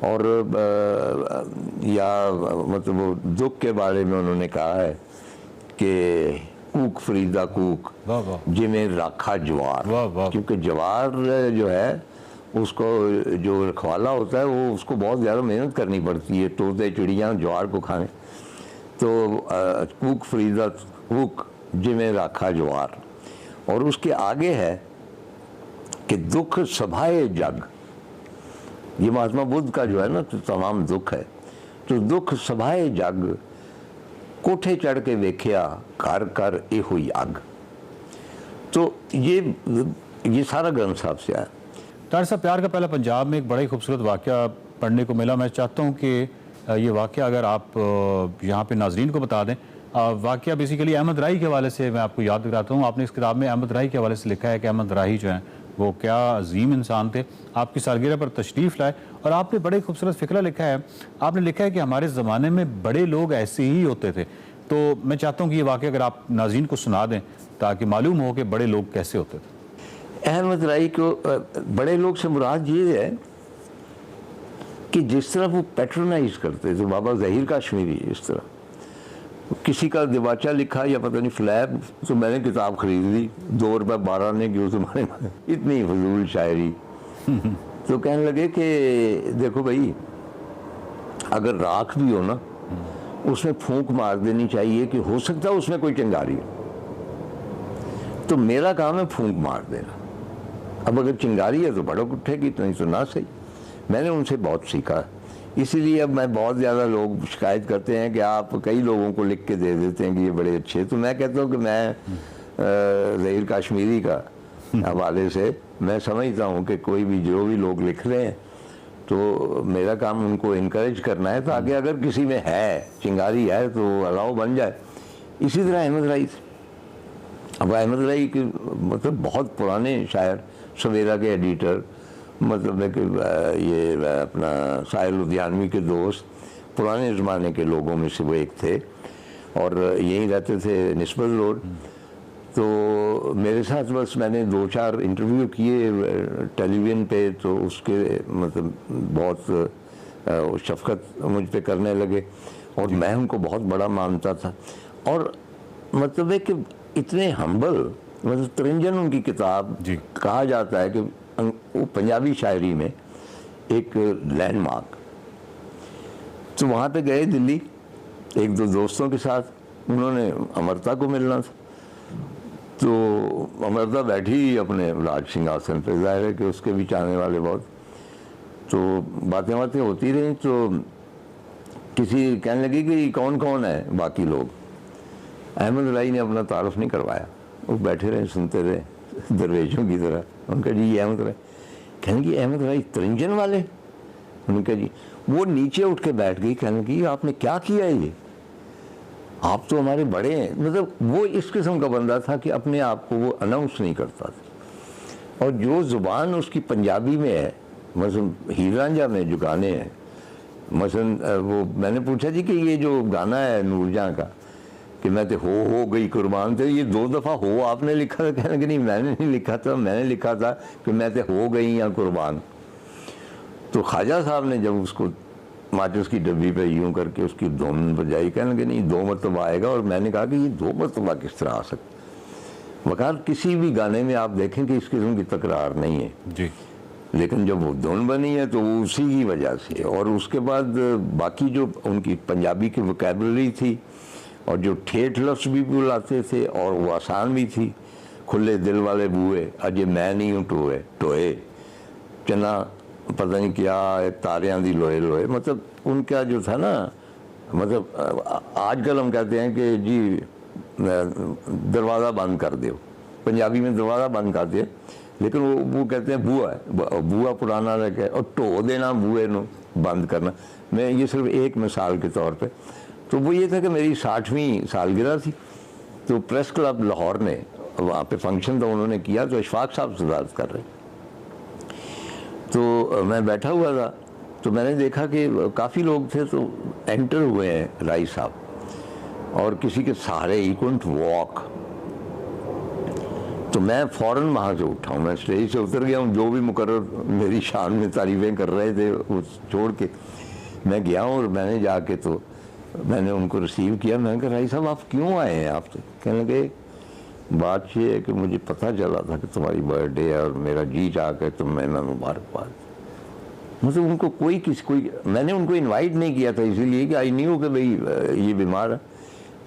और या मतलब वो दुख के बारे में उन्होंने कहा है कि कूक फरीदा कूक जिमें राखा जवार, क्योंकि जवार जो है उसको जो रखवाला होता है वो उसको बहुत ज़्यादा मेहनत करनी पड़ती है, तोते चिड़ियाँ ज्वार को खाने। तो कूक फरीदा कूक जिमें राखा जवार। और उसके आगे है कि दुख सभाए जग, ये महात्मा बुद्ध का जो है ना तो तमाम दुख है। तो दुख सभाए जग कोठे चढ़ के देखिया घर कर ए हुई आग। तो ये सारा ग्रंथ साहब से आया। तारड़ साहब, प्यार का पहला पंजाब में एक बड़ा ही खूबसूरत वाक़या पढ़ने को मिला। मैं चाहता हूँ कि ये वाक़या अगर आप यहाँ पे नाज़रीन को बता दें। वाक़या बेसिकली अहमद राही के हवाले से मैं आपको याद दिलाता हूँ। आपने इस किताब में अहमद राही के हवाले से लिखा है कि अहमद राही जो हैं वो क्या अजीम इंसान थे। आपकी सालगिरह पर तशरीफ़ लाए और आपने बड़े खूबसूरत फ़िक्रा लिखा है। आपने लिखा है कि हमारे ज़माने में बड़े लोग ऐसे ही होते थे। तो मैं चाहता हूँ कि ये वाक़या अगर आप नाज़रीन को सुना दें ताकि मालूम हो कि बड़े लोग कैसे होते थे। अहमद राही को बड़े लोग से मुराद ये है कि जिस तरह वो पैट्रोनाइज करते थे, बाबा ज़हीर काश्मीरी इस तरह किसी का दिवाचा लिखा या पता नहीं फ्लैप, तो मैंने किताब खरीद ली, 2 रुपये 12 ने की उस जमाने में, इतनी फजूल शायरी। तो कहने लगे कि देखो भाई अगर राख भी हो ना, उसमें फूंक मार देनी चाहिए कि हो सकता है उसमें कोई चिंगारी हो। तो मेरा काम है फूंक मार देना। अब अगर चिंगारी है तो भड़क उठेगी, तो नहीं तो ना सही। मैंने उनसे बहुत सीखा, इसीलिए अब मैं बहुत ज़्यादा लोग शिकायत करते हैं कि आप कई लोगों को लिख के दे देते हैं कि ये बड़े अच्छे। तो मैं कहता हूँ कि मैं ज़हीर काश्मीरी का हवाले से मैं समझता हूँ कि कोई भी जो भी लोग लिख रहे हैं तो मेरा काम उनको इनकरेज करना है, ताकि अगर किसी में है चिंगारी है तो अलाव बन जाए। इसी तरह अहमद राई, अब अहमद राई के मतलब बहुत पुराने शायर, सवेरा के एडिटर, मतलब है कि ये अपना साहिल लुधियानवी के दोस्त, पुराने ज़माने के लोगों में से वो एक थे और यहीं रहते थे निस्बत रोड। तो मेरे साथ बस मैंने 2-4 इंटरव्यू किए टेलीविज़न पे, तो उसके मतलब बहुत शफकत मुझ पे करने लगे और मैं उनको बहुत बड़ा मानता था। और मतलब है कि इतने हम्बल, मतलब तिरंजन उनकी किताब कहा जाता है कि वो पंजाबी शायरी में एक लैंडमार्क। तो वहाँ पे गए दिल्ली 1-2 दोस्तों के साथ, उन्होंने अमृता को मिलना था। तो अमृता बैठी अपने राज सिंहासन पे, जाहिर है कि उसके भी चाहने वाले बहुत। तो बातें होती रहीं, तो किसी कहने लगी कि कौन कौन है बाकी लोग। अहमद राई ने अपना तारुफ नहीं करवाया, वो बैठे रहे सुनते रहे दरवेशों की तरह। उनका जी ये अहमद राई, कहने की अहमद राई तिरंजन वाले। उनका जी, वो नीचे उठ के बैठ गई, कहने की आपने क्या किया ये, आप तो हमारे बड़े हैं। मतलब वो इस किस्म का बंदा था कि अपने आप को वो अनाउंस नहीं करता था। और जो ज़ुबान उसकी पंजाबी में है, मसलन हीर रांझा में जो गाने हैं, मसलन वो मैंने पूछा जी कि ये जो गाना है नूरजहां का कि मैं तो हो गई कुर्बान, तो ये 2 दफ़ा हो आपने लिखा था। कहने कि नहीं मैंने नहीं लिखा था, मैंने लिखा था कि मैं तो हो गई या कुर्बान। तो ख्वाजा साहब ने जब उसको माचिस की डब्बी पे यूं करके उसकी धुन बजाई, कहने कि नहीं 2 मरतबा आएगा। और मैंने कहा कि ये 2 मरतबा किस तरह आ सकता। वकार किसी भी गाने में आप देखें कि इस किस्म की तकरार नहीं है जी, लेकिन जब वो धुन बनी है तो वो उसी की वजह से। और उसके बाद बाकी जो उनकी पंजाबी की वोकैबुलरी थी और जो ठेठ लफ्ज़ भी बुलाते थे और वो आसान भी थी, खुले दिल वाले बूए अजे मैं नहीं हूँ टोए टोए, चना पता नहीं क्या तारियां दी लोए लोए। मतलब उनका जो था ना, मतलब आजकल हम कहते हैं कि जी दरवाज़ा बंद कर दो, पंजाबी में दरवाज़ा बंद कर दे, लेकिन वो कहते हैं बुआ है, बुआ पुराना रखे और टो देना बुए नो बंद करना। मैं ये सिर्फ एक मिसाल के तौर पे। तो वो ये था कि मेरी 60वीं सालगिरह थी, तो प्रेस क्लब लाहौर ने वहाँ पे फंक्शन था, उन्होंने किया, तो इशफाक साहब सदारत कर रहे। तो मैं बैठा हुआ था, तो मैंने देखा कि काफ़ी लोग थे, तो एंटर हुए हैं राई साहब और किसी के सहारे ही कुंट वॉक। तो मैं फ़ौरन वहाँ से उठा हूँ, मैं स्टेज से उतर गया हूँ। जो भी मुकर्रर मेरी शान में तारीफ़ें कर रहे थे वो छोड़ के मैं गया हूँ और मैंने जाके तो मैंने उनको रिसीव किया। मैंने कहा राई साहब आप क्यों आए हैं आप? तो कहने लगे बात ये है कि मुझे पता चला था कि तुम्हारी बर्थडे है और मेरा जी चाह के तो मैं मुबारकबाद। मतलब उनको कोई मैंने उनको इनवाइट नहीं किया था, इसीलिए कि आई न्यू कि भाई ये बीमार है,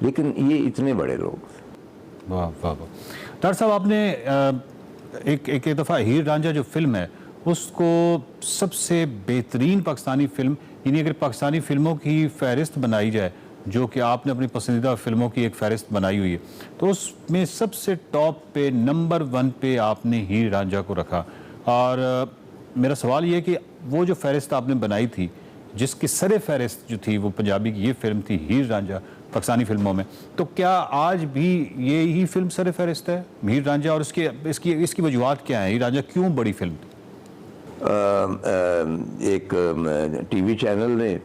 लेकिन ये इतने बड़े लोग। वाह वाह वाह। डॉक्टर साहब आपने एक दफ़ा हीर रांझा जो फिल्म है उसको सबसे बेहतरीन पाकिस्तानी फिल्म, यानी अगर पाकिस्तानी फिल्मों की फहरिस्त बनाई जाए, जो कि आपने अपनी पसंदीदा फिल्मों की एक फहरिस्त बनाई हुई है, तो उसमें सबसे टॉप पे नंबर 1 पे आपने हीर रांझा को रखा। और मेरा सवाल ये कि वो जो फहरिस्त आपने बनाई थी, जिसकी सरे फहरिस्त जो थी वो पंजाबी की ये फिल्म थी हीर रांझा पाकिस्तानी फिल्मों में, तो क्या आज भी ये ही फिल्म सरे फहरिस्त है हीर रांझा? और इसकी वजूहत क्या है? हीर रांझा क्यों बड़ी फिल्म थी? एक टीवी चैनल ने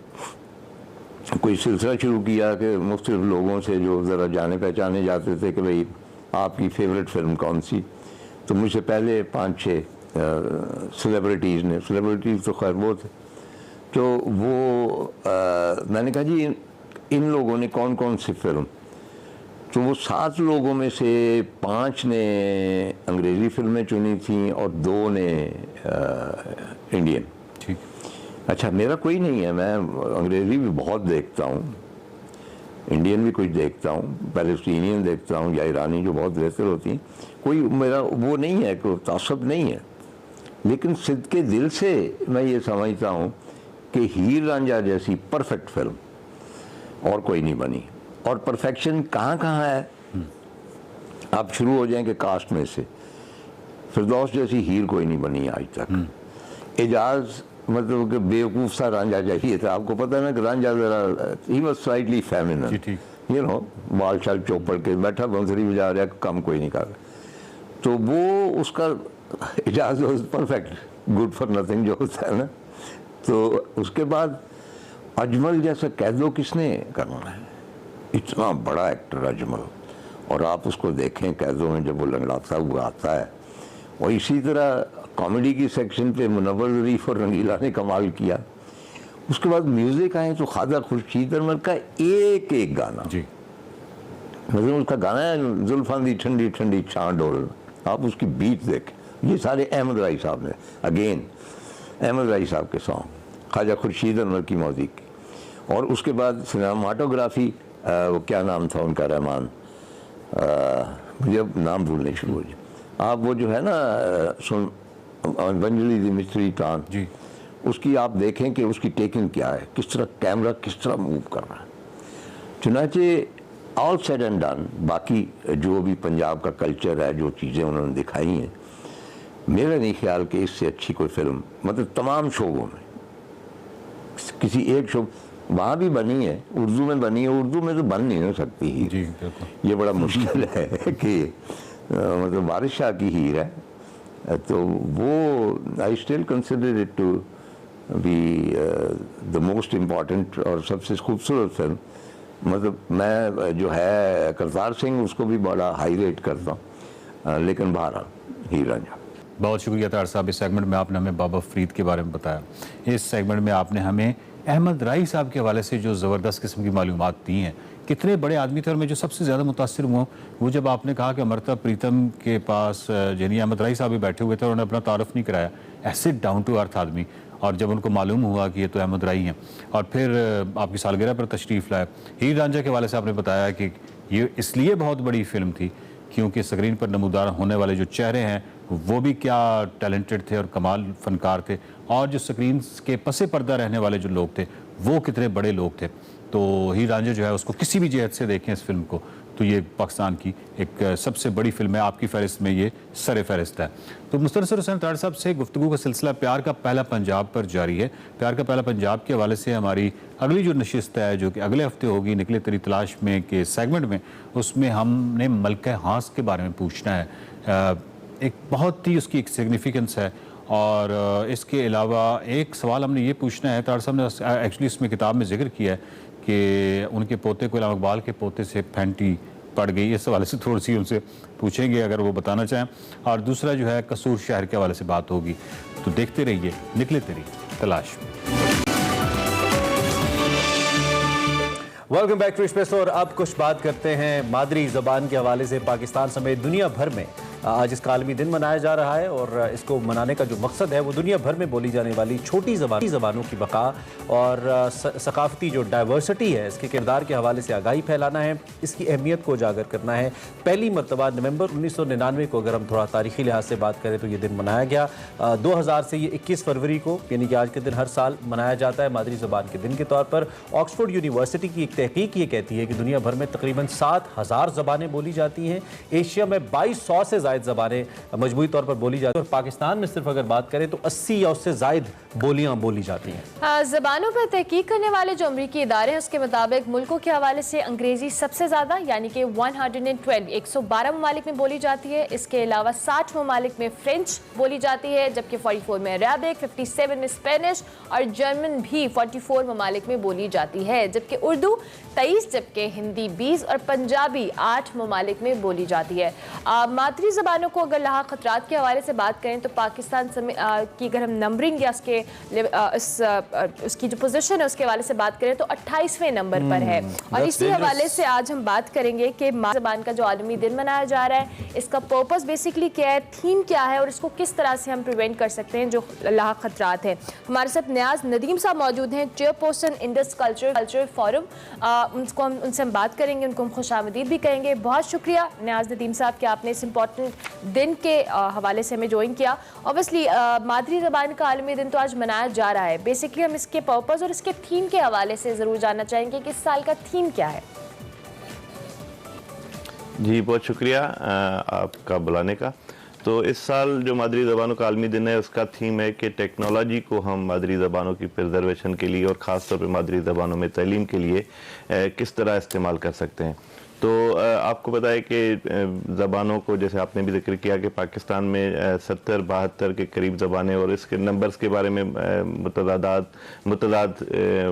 कोई सिलसिला शुरू किया कि मुख्तलिफ लोगों से जो ज़रा जाने पहचाने जाते थे कि भाई आपकी फेवरेट फिल्म कौन सी। तो मुझसे पहले 5-6 सेलिब्रिटीज़ तो खैर वो थे, तो वो मैंने कहा जी इन लोगों ने कौन कौन सी फिल्म, तो वो 7 लोगों में से 5 ने अंग्रेज़ी फिल्में चुनी थी और 2 ने इंडियन। ठीक। अच्छा, मेरा कोई नहीं है, मैं अंग्रेज़ी भी बहुत देखता हूँ, इंडियन भी कुछ देखता हूँ, पैलेस्टीनियन देखता हूँ या ईरानी जो बहुत बेहतर होती हैं। कोई मेरा वो नहीं है, कोई तासब नहीं है, लेकिन सिद्के दिल से मैं ये समझता हूँ कि हीर रांझा जैसी परफेक्ट फिल्म और कोई नहीं बनी। और परफेक्शन कहाँ कहाँ है, आप शुरू हो जाएंगे कास्ट में से। फिरदौस जैसी हीर कोई नहीं बनी आज तक। एजाज मतलब कि बेवकूफ़ सा रांझा चाहिए था। आपको पता है ना कि रांझा ज़रा he was slightly feminine, you know, बाल शाल चौपड़ के बैठा बंसरी बजा रहा, कम कोई नहीं कर रहा। तो वो उसका एजाज was perfect, good for nothing जो होता है ना। तो उसके बाद अजमल जैसा कह दो किसने करना है, इतना बड़ा एक्टर अजमल, और आप उसको देखें कह दो में जब वो लंगड़ाता हुआ आता है। और इसी तरह कॉमेडी की सेक्शन पे मुनव्वर ज़रीफ और रंगीला ने कमाल किया। उसके बाद म्यूज़िक आए तो ख्वाजा खुर्शीद अहमद का एक एक गाना जी, मतलब उसका गाना है जुल्फ़ां दी ठंडी ठंडी छां डोल, आप उसकी बीट देखें। ये सारे अहमद राई साहब ने, अगेन अहमद राई साहब के सॉन्ग, ख्वाजा खुर्शीद अहमद की मौसीकी। और उसके बाद सिनेमाटोग्राफी, वो क्या नाम था उनका, रहमान, मुझे अब नाम भूलने शुरू हो जाए। आप वो जो है ना सुन वंजली दी मिस्ट्री टान जी, उसकी आप देखें कि उसकी टेकिंग क्या है, किस तरह कैमरा किस तरह मूव कर रहा है। चुनाचे ऑल सेड एंड डन, बाकी जो भी पंजाब का कल्चर है, जो चीज़ें उन्होंने दिखाई हैं, मेरा नहीं ख्याल कि इससे अच्छी कोई फिल्म, मतलब तमाम शोबों में किसी एक शो वहाँ भी बनी है, उर्दू में बनी है, उर्दू में तो बन नहीं हो सकती ही जी, ये बड़ा मुश्किल है कि मतलब वारिस शाह की हीर है, तो वो I still consider it to be the most important और सबसे खूबसूरत फिल्म। मतलब मैं जो है करतार सिंह उसको भी बड़ा हाई रेट करता हूँ, लेकिन बहरहाल हीर रांझा। बहुत शुक्रिया तार साहब, इस सेगमेंट में आपने हमें बाबा फरीद के बारे में बताया। इस सेगमेंट में आपने हमें अहमद राई साहब के हवाले से जो ज़बरदस्त किस्म की मालूमात दी हैं, कितने बड़े आदमी थे। और मैं जो सबसे ज़्यादा मुतासिर हुआ वो जब आपने कहा कि अमृता प्रीतम के पास यानी अहमद राई साहब भी बैठे हुए थे और उन्होंने अपना तारुफ नहीं कराया, ऐसे डाउन टू अर्थ आदमी। और जब उनको मालूम हुआ कि ये तो अहमद राई हैं, और फिर आपकी सालगिरह पर तशरीफ़ लाए। हीर रांझा के हवाले से आपने बताया कि ये इसलिए बहुत बड़ी फिल्म थी क्योंकि स्क्रीन पर नमूदार होने वाले जो चेहरे हैं वो भी क्या टैलेंटेड थे और कमाल फनकार थे, और जो स्क्रीन के पसे पर्दा रहने वाले जो लोग थे वो कितने बड़े लोग थे। तो हीर रांझा जो है उसको किसी भी जहत से देखें इस फिल्म को तो ये पाकिस्तान की एक सबसे बड़ी फिल्म है, आपकी फहरिस्त में ये सर फहरिस्त है। तो मुस्तनसर हुसैन तार साहब से गुफ्तगू का सिलसिला प्यार का पहला पंजाब पर जारी है। प्यार का पहला पंजाब के हवाले से हमारी अगली जो नशिस्त है जो कि अगले हफ्ते होगी निकले तेरी तलाश में के सेगमेंट में, उसमें हमने मलका हास के बारे में पूछना है। एक बहुत ही उसकी एक सिग्निफिकेंस है। और इसके अलावा एक सवाल हमने ये पूछना है, तार साहब ने एक्चुअली इसमें किताब में जिक्र किया है कि उनके पोते को इलामा इकबाल के पोते से फैंटी पड़ गई। इस हवाले से थोड़ी सी उनसे पूछेंगे अगर वो बताना चाहें। और दूसरा जो है कसूर शहर के हवाले से बात होगी। तो देखते रहिए निकले तेरी तलाश। Welcome back to space. और अब कुछ बात करते हैं मादरी ज़बान के हवाले से। पाकिस्तान समेत दुनिया भर में आज इसका आलमी दिन मनाया जा रहा है और इसको मनाने का जो मकसद है वो दुनिया भर में बोली जाने वाली छोटी ज़बानों की बका और सकाफती जो डाइवर्सिटी है इसके किरदार के हवाले से आगाही फैलाना है, इसकी अहमियत को उजागर करना है। पहली मरतबा नवंबर 1999 को अगर हम थोड़ा तारीखी लिहाज से बात करें तो ये दिन मनाया गया। 2000 से ये 21 फरवरी को यानी कि आज के दिन हर साल मनाया जाता है मादरी ज़बान के दिन के तौर पर। ऑक्सफोर्ड यूनिवर्सिटी की एक तहकीक ये कहती है कि दुनिया भर में तकरीबन 7000 ज़बानें बोली जाती हैं। एशिया में 2200 से ज़बानें मजबूरी तौर पर बोली जाती है और पाकिस्तान में सिर्फ अगर बात करें तो 80 या उससे ज़ायद बोलियां बोली जाती हैं। ज़बानों पर तहकीक करने वाले जो अमरीकी इदारे हैं उसके मुताबिक मुल्कों के हवाले से अंग्रेजी सबसे ज़्यादा यानी कि 112 ममालिक में बोली जाती है। इसके अलावा 60 ममालिक में फ्रेंच बोली जाती है, जबकि 44 में अरबिक, 57 में स्पेनिश और जर्मन भी 44 ममालिक में बोली जाती है। जबकि उर्दू 23, जबकि हिंदी 20 और पंजाबी 8 ममालिक में बोली जाती है। मादरी ज़बानों को अगर लाहा खतरात के हवाले से बात करें तो पाकिस्तान की अगर हम नंबरिंग या उसकी जो पोजीशन है उसके हवाले से बात करें तो 28वें नंबर पर है। और इसी हवाले से आज हम बात करेंगे कि मादरी ज़बान का जो आलमी दिन मनाया जा रहा है, इसका पर्पस बेसिकली क्या है, थीम क्या है और इसको किस तरह से हम प्रिवेंट कर सकते हैं जो लाहा खतरात है। हमारे साथ न्याज नदीम साहब मौजूद हैं, चेयरपर्सन इंडस कल्चर फोरम। उनसे हम बात करेंगे, उनको हम खुशामदीद भी कहेंगे। बहुत शुक्रिया न्याज नदीम साहब कि आपने इस इम्पोर्टेंट दिन के हवाले से हमें ज्वाइन किया। ऑब्वियसली मादरी ज़बान का आलमी दिन तो आज मनाया जा रहा है, बेसिकली हम इसके पर्पस और इसके थीम के हवाले से ज़रूर जानना चाहेंगे कि इस साल का थीम क्या है। जी बहुत शुक्रिया आपका बुलाने का। तो इस साल जो मादरी ज़बानों का आलमी दिन है उसका थीम है कि टेक्नोलॉजी को हम मादरी ज़बानों की प्रिजर्वेशन के लिए और ख़ास तौर पे मादरी ज़बानों में तालीम के लिए किस तरह इस्तेमाल कर सकते हैं। तो आपको पता है कि ज़बानों को, जैसे आपने भी जिक्र किया कि पाकिस्तान में 70-72 के करीब ज़बानें और इसके नंबर्स के बारे में मुतदाद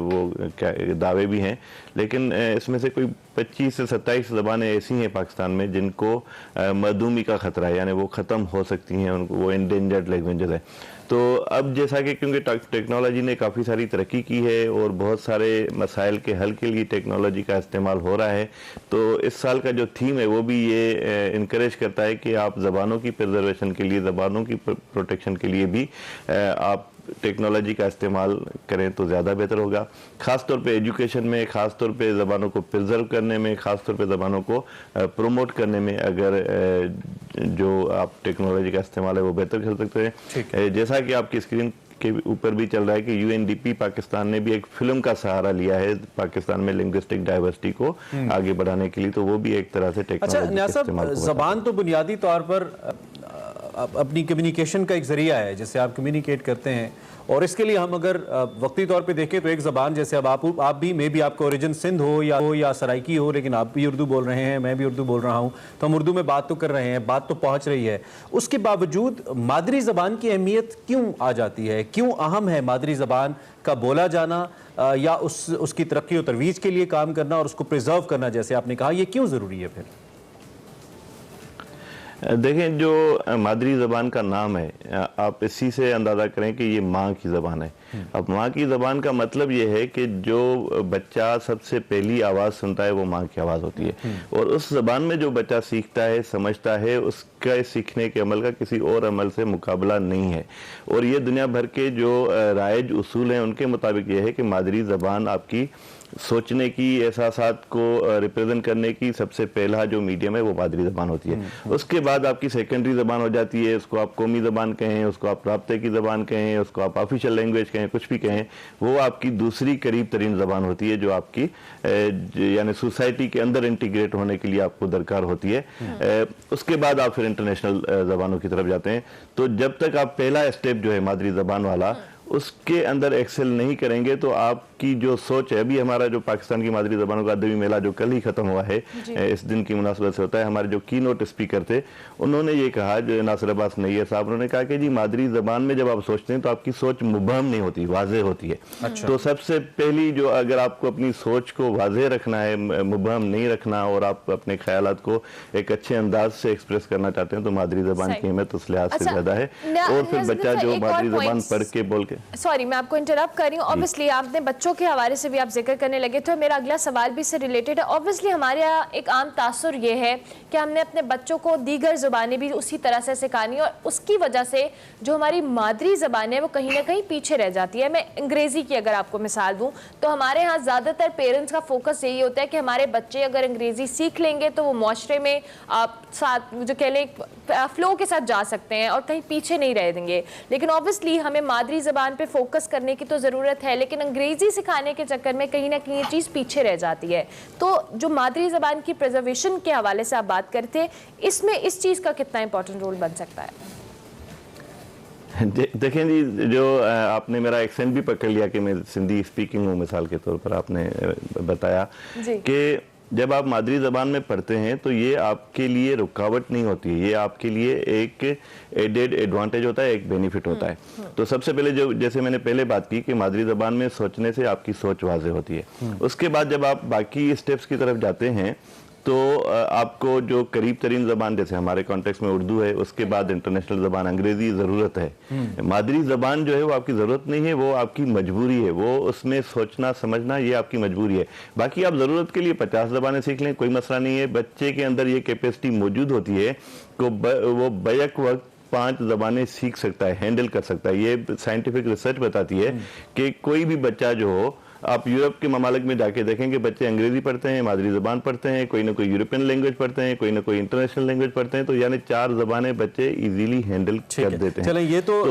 वो क्या दावे भी हैं, लेकिन इसमें से कोई 25 से 27 ज़बानें ऐसी हैं पाकिस्तान में जिनको मदूमी का ख़तरा है, यानी वो ख़त्म हो सकती हैं, उनको वो इंडेंजर्ड लैंग्वेजेस है। तो अब जैसा कि क्योंकि टेक्नोलॉजी ने काफ़ी सारी तरक्की की है और बहुत सारे मसाइल के हल के लिए टेक्नोलॉजी का इस्तेमाल हो रहा है, तो इस साल का जो थीम है वो भी ये इनकरेज करता है कि आप ज़बानों की प्रिजर्वेशन के लिए, ज़बानों की प्रोटेक्शन के लिए भी आप टेक्नोलॉजी का इस्तेमाल करें तो ज़्यादा बेहतर होगा। ख़ास तौर पे एजुकेशन में, ख़ास तौर पे ज़बानों को प्रिजर्व करने में, ख़ास तौर पे ज़बानों को प्रमोट करने में अगर जो आप टेक्नोलॉजी का इस्तेमाल है वो बेहतर कर सकते हैं। जैसा कि आपकी स्क्रीन के ऊपर भी चल रहा है कि UNDP पाकिस्तान ने भी एक फिल्म का सहारा लिया है पाकिस्तान में लिंग्विस्टिक डाइवर्सिटी को आगे बढ़ाने के लिए, तो वो भी एक तरह से टेक्नोलॉजी का इस्तेमाल। ज़बान तो बुनियादी तौर पर अपनी कम्युनिकेशन का एक ज़रिया है जिससे आप कम्युनिकेट करते हैं, और इसके लिए हम अगर वक्ती तौर पे देखें तो एक ज़बान, जैसे अब आप भी, मे भी आपका ओरिजिन सिंध हो या सराइकी हो, लेकिन आप भी उर्दू बोल रहे हैं, मैं भी उर्दू बोल रहा हूँ, तो हम उर्दू में बात तो कर रहे हैं, बात तो पहुँच रही है। उसके बावजूद मादरी ज़बान की अहमियत क्यों आ जाती है, क्यों अहम है मादरी ज़बान का बोला जाना या उसकी तरक्की और तरवीज के लिए काम करना और उसको प्रिजर्व करना, जैसे आपने कहा, ये क्यों ज़रूरी है फिर? देखें, जो मादरी ज़बान का नाम है आप इसी से अंदाज़ा करें कि ये माँ की ज़बान है। अब माँ की ज़बान का मतलब ये है कि जो बच्चा सबसे पहली आवाज़ सुनता है वो माँ की आवाज़ होती है, और उस ज़बान में जो बच्चा सीखता है, समझता है, उसका सीखने के अमल का किसी और अमल से मुकाबला नहीं है। और ये दुनिया भर के जो राइज उसूल हैं उनके मुताबिक ये है कि मादरी ज़बान आपकी सोचने की, एहसासात को रिप्रेजेंट करने की सबसे पहला जो मीडियम है वो मादरी ज़बान होती है। उसके बाद आपकी सेकेंडरी ज़बान हो जाती है, उसको आप कौमी ज़बान कहें, उसको आप राब्ते की ज़बान कहें, उसको आप ऑफिशियल लैंग्वेज कहें, कुछ भी कहें, वो आपकी दूसरी करीब तरीन ज़बान होती है जो आपकी यानी सोसाइटी के अंदर इंटीग्रेट होने के लिए आपको दरकार होती है। उसके बाद आप फिर इंटरनेशनल ज़बानों की तरफ जाते हैं। तो जब तक आप पहला स्टेप जो है मादरी ज़बान वाला उसके अंदर एक्सेल नहीं करेंगे तो आपकी जो सोच है, अभी हमारा जो पाकिस्तान की मादरी ज़बानों का अदबी मेला जो कल ही ख़त्म हुआ है, इस दिन की मुनासबत से होता है, हमारे जो की नोट स्पीकर थे उन्होंने ये कहा, जो नासिर अब्बास नैयर साहब, उन्होंने कहा कि जी मादरी ज़बान में जब आप सोचते हैं तो आपकी सोच मुबहम नहीं होती, वाज़ेह होती है। तो सबसे पहली जो, अगर आपको अपनी सोच को वाज़ेह रखना है, मुबहम नहीं रखना, और आप अपने ख्यालात को एक अच्छे अंदाज से एक्सप्रेस करना चाहते हैं तो मादरी ज़बान की अहमियत उस लिहाज से ज़्यादा है। और फिर बच्चा जो मादरी ज़बान पढ़ के बोल के, सॉरी मैं आपको इंटरप्ट कर रही हूँ, ऑब्वियसली आपने बच्चों के हवाले से भी आप जिक्र करने लगे, तो मेरा अगला सवाल भी इससे रिलेटेड है। ऑब्वियसली हमारे यहाँ एक आम तासुर ये है कि हमने अपने बच्चों को दीगर ज़ुबानें भी उसी तरह से सिखानी, और उसकी वजह से जो हमारी मादरी ज़बान है वो कहीं ना कहीं पीछे रह जाती है। मैं अंग्रेज़ी की अगर आपको मिसाल दूँ तो हमारे यहाँ ज़्यादातर पेरेंट्स का फोकस यही होता है कि हमारे बच्चे अगर अंग्रेज़ी सीख लेंगे तो वो माशरे में आप साथ जो कह लें फ्लो के साथ जा सकते हैं और कहीं पीछे नहीं रह देंगे। लेकिन ऑब्वियसली हमें मादरी ज़बान पे फोकस करने की तो ज़रूरत है, लेकिन अंग्रेज़ी सिखाने के चक्कर में कहीं ना कहीं ये चीज़ पीछे रह जाती है। तो जो मादरी ज़बान की प्रिजर्वेशन के हवाले से आप बात करते हैं, इसमें इस चीज़ का कितना इंपॉर्टेंट रोल बन सकता है? देखें जी, जो आपने मेरा एक्सेंट भी पकड़ लिया कि मैं सिंधी स्पीकिंग हूँ, मिसाल के तौर पर आपने बताया कि जब आप मादरी ज़बान में पढ़ते हैं तो ये आपके लिए रुकावट नहीं होती है, ये आपके लिए एक एडेड एडवांटेज होता है, एक बेनिफिट होता है। तो सबसे पहले जो जैसे मैंने पहले बात की कि मादरी ज़बान में सोचने से आपकी सोच वाज़ेह होती है। उसके बाद जब आप बाकी स्टेप्स की तरफ जाते हैं तो आपको जो करीब तरीन ज़बान, जैसे हमारे कॉन्टेक्स्ट में उर्दू है, उसके बाद इंटरनेशनल ज़बान अंग्रेज़ी ज़रूरत है। मादरी ज़बान जो है वो आपकी ज़रूरत नहीं है, वो आपकी मजबूरी है, वो उसमें सोचना समझना ये आपकी मजबूरी है। बाकी आप ज़रूरत के लिए 50 ज़बानें सीख लें, कोई मसला नहीं है। बच्चे के अंदर ये कैपेसिटी मौजूद होती है कि वो बैक वक्त 5 ज़बानें सीख सकता है, हैंडल कर सकता है। ये साइंटिफिक रिसर्च बताती है कि कोई भी बच्चा जो हो, आप यूरोप के ममालिक में जाके देखेंगे बच्चे अंग्रेजी पढ़ते हैं, मादरी ज़बान पढ़ते हैं, कोई ना कोई यूरोपियन लैंग्वेज पढ़ते हैं, कोई ना कोई इंटरनेशनल लैंग्वेज पढ़ते हैं, तो यानी 4 ज़बानें बच्चे इजीली हैंडल कर देते हैं। चलें, ये तो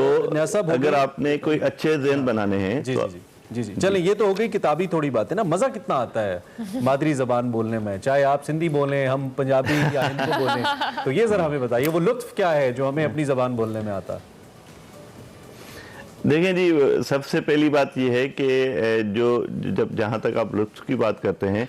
अगर आपने कोई अच्छे ज़हन बनाने हैं तो जी। चलें, ये तो हो गई किताबी थोड़ी बात है ना। मज़ा कितना आता है मादरी ज़बान बोलने में, चाहे आप सिंधी बोलें, हम पंजाबी या हिंदी बोलें, तो ये ज़रा हमें बताइए वो लुत्फ़ क्या है जो हमें अपनी ज़बान बोलने में आता है। देखें जी, सबसे पहली बात यह है कि जब जहाँ तक आप लुत्फ़ की बात करते हैं,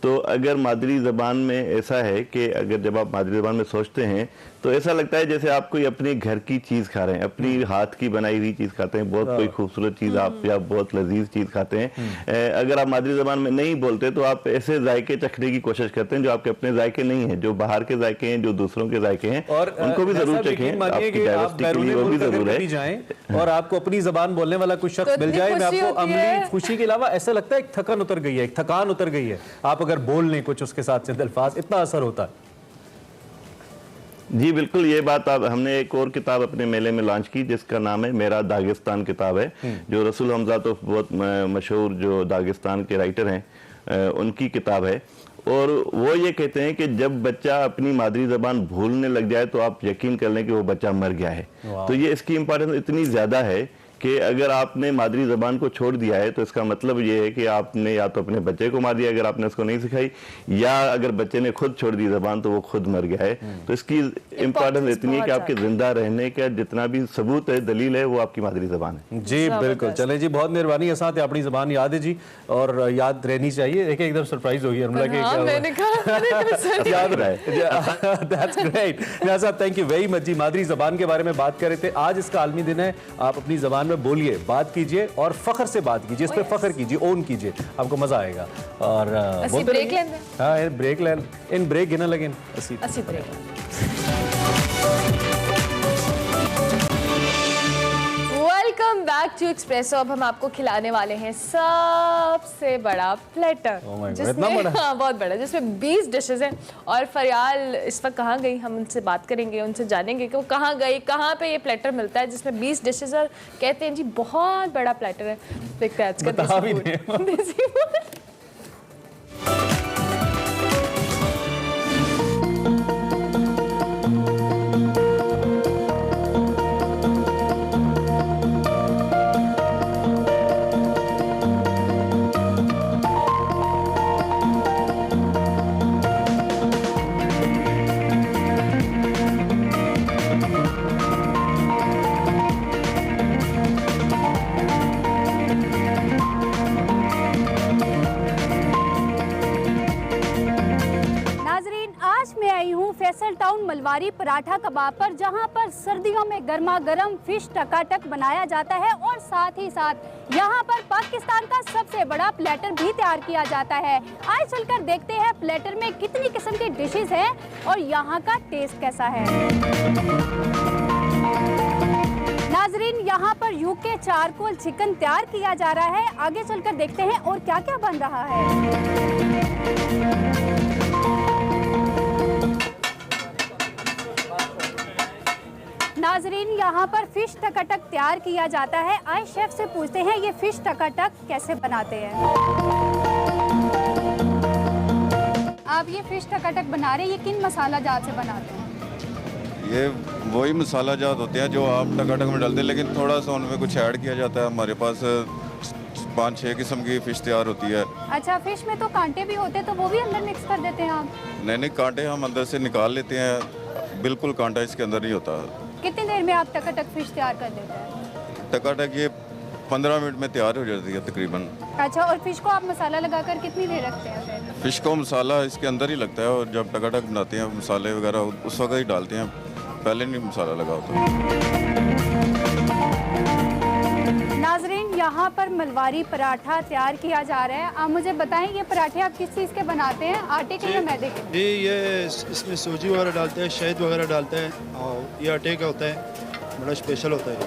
तो अगर मादरी ज़बान में ऐसा है कि अगर जब आप मादरी ज़बान में सोचते हैं तो ऐसा लगता है जैसे आप कोई अपने घर की चीज़ खा रहे हैं, अपनी हाथ की बनाई हुई चीज़ खाते हैं, बहुत कोई खूबसूरत चीज़ आप या बहुत लजीज चीज़ खाते हैं। अगर आप मादरी ज़बान में नहीं बोलते तो आप ऐसे जायके चखने की कोशिश करते हैं जो आपके अपने जायके नहीं हैं, जो बाहर के जायके हैं, जो दूसरों के जायके हैं, और उनको भी जरूर चखें। आपकी डाइवर्सिटी के लिए वो भी जरूर है। और आपको अपनी ज़बान बोलने वाला कोई शख्स मिल जाए, मैं आपको अमली खुशी के अलावा ऐसा लगता है एक थकान उतर गई है, एक थकान उतर गई है। आप अगर बोल लें कुछ उसके साथ चंद अल्फाज, इतना असर होता है। जी बिल्कुल, ये बात हमने एक और किताब अपने मेले में लॉन्च की जिसका नाम है मेरा दागिस्तान किताब है, जो रसूल हमजा तो बहुत मशहूर जो दागिस्तान के राइटर हैं उनकी किताब है। और वो ये कहते हैं कि जब बच्चा अपनी मादरी ज़बान भूलने लग जाए तो आप यकीन कर लें कि वो बच्चा मर गया है। तो ये इसकी इम्पोर्टेंस इतनी ज़्यादा है कि अगर आपने मादरी ज़बान को छोड़ दिया है तो इसका मतलब ये है कि आपने या तो अपने बच्चे को मार दिया अगर आपने उसको नहीं सिखाई, या अगर बच्चे ने खुद छोड़ दी ज़बान तो वो खुद मर गया है। तो इसकी इम्पोर्टेंस इतनी है कि आपके जिंदा रहने का जितना भी सबूत है, दलील है, वो आपकी मादरी ज़बान है। जी बिल्कुल। चले जी, बहुत मेहरबानी। असां ते अपनी ज़बान याद है जी, और याद रहनी चाहिए। देखिए एकदम सरप्राइज हो गई हमला के याद रहा है। That's great. Naza, thank you very much ji. मादरी ज़बान के बारे में बात कर रहे थे। आज इसका आलमी दिन है। आप अपनी ज़बान में बोलिए, बात कीजिए और फख्र से बात कीजिए, इस पे फख्र कीजिए, ओन कीजिए, आपको मजा आएगा। और ब्रेक लें। हाँ, ब्रेक लें, इन ब्रेक गिना लगें असी break. Welcome back to Expresso. अब हम आपको खिलाने वाले हैं सबसे बड़ा प्लेटर, जिसमें हाँ बहुत बड़ा, जिसमें 20 डिशेस हैं। और फरियाल इस वक्त कहाँ गई, हम उनसे बात करेंगे, उनसे जानेंगे कि वो कहाँ गई, कहाँ पे ये प्लेटर मिलता है जिसमें 20 डिशेस, और कहते हैं जी बहुत बड़ा प्लेटर है। देखते हैं आज का देसी फूड। फैसल टाउन मलवारी पराठा कबाब पर, जहां पर सर्दियों में गर्मा गर्म फिश टकाटक बनाया जाता है और साथ ही साथ यहां पर पाकिस्तान का सबसे बड़ा प्लेटर भी तैयार किया जाता है। आइए चलकर देखते हैं प्लेटर में कितनी किस्म की डिशेस हैं और यहां का टेस्ट कैसा है। नाजरीन, यहाँ पर यूके चारकोल चिकन तैयार किया जा रहा है। आगे चलकर देखते हैं और क्या क्या बन रहा है। नाजरीन, यहाँ पर फिश टकाटक तैयार किया जाता है। आए शेफ से पूछते हैं ये फिश टकाटक कैसे बनाते हैं। आप ये फिश टकाटक बना रहे हैं, ये किन मसाला जात से बनाते हैं? ये वही मसाला जात होते हैं जो आप टकाटक में डालते हैं, लेकिन थोड़ा सा उनमें कुछ ऐड किया जाता है। हमारे पास 5-6 किस्म की फ़िश तैयार होती है। अच्छा, फ़िश में तो कांटे भी होते हैं, तो वो भी अंदर मिक्स कर देते हैं आप? नहीं, कांटे हम अंदर से निकाल लेते हैं, बिल्कुल कांटा इसके अंदर नहीं होता। कितनी देर में आप टकाटक फ़िश तैयार कर देते हैं? टकाटक ये 15 मिनट में तैयार हो जाती है तकरीबन। अच्छा, और फ़िश को आप मसाला लगाकर कितनी देर रखते हैं फिर? फ़िश को मसाला इसके अंदर ही लगता है और जब टकाटक बनाते हैं मसाले वगैरह उस वक्त ही डालते हैं, पहले नहीं मसाला लगा होता। नाजरीन, यहाँ पर मलवारी पराठा तैयार किया जा रहा है। आप मुझे बताएं, ये पराठे आप किस चीज़ के बनाते हैं, आटे के या मैदे के? जी, ये इसमें सूजी वगैरह डालते हैं, शहद वगैरह डालते हैं और ये आटे का होता है, बड़ा स्पेशल होता है।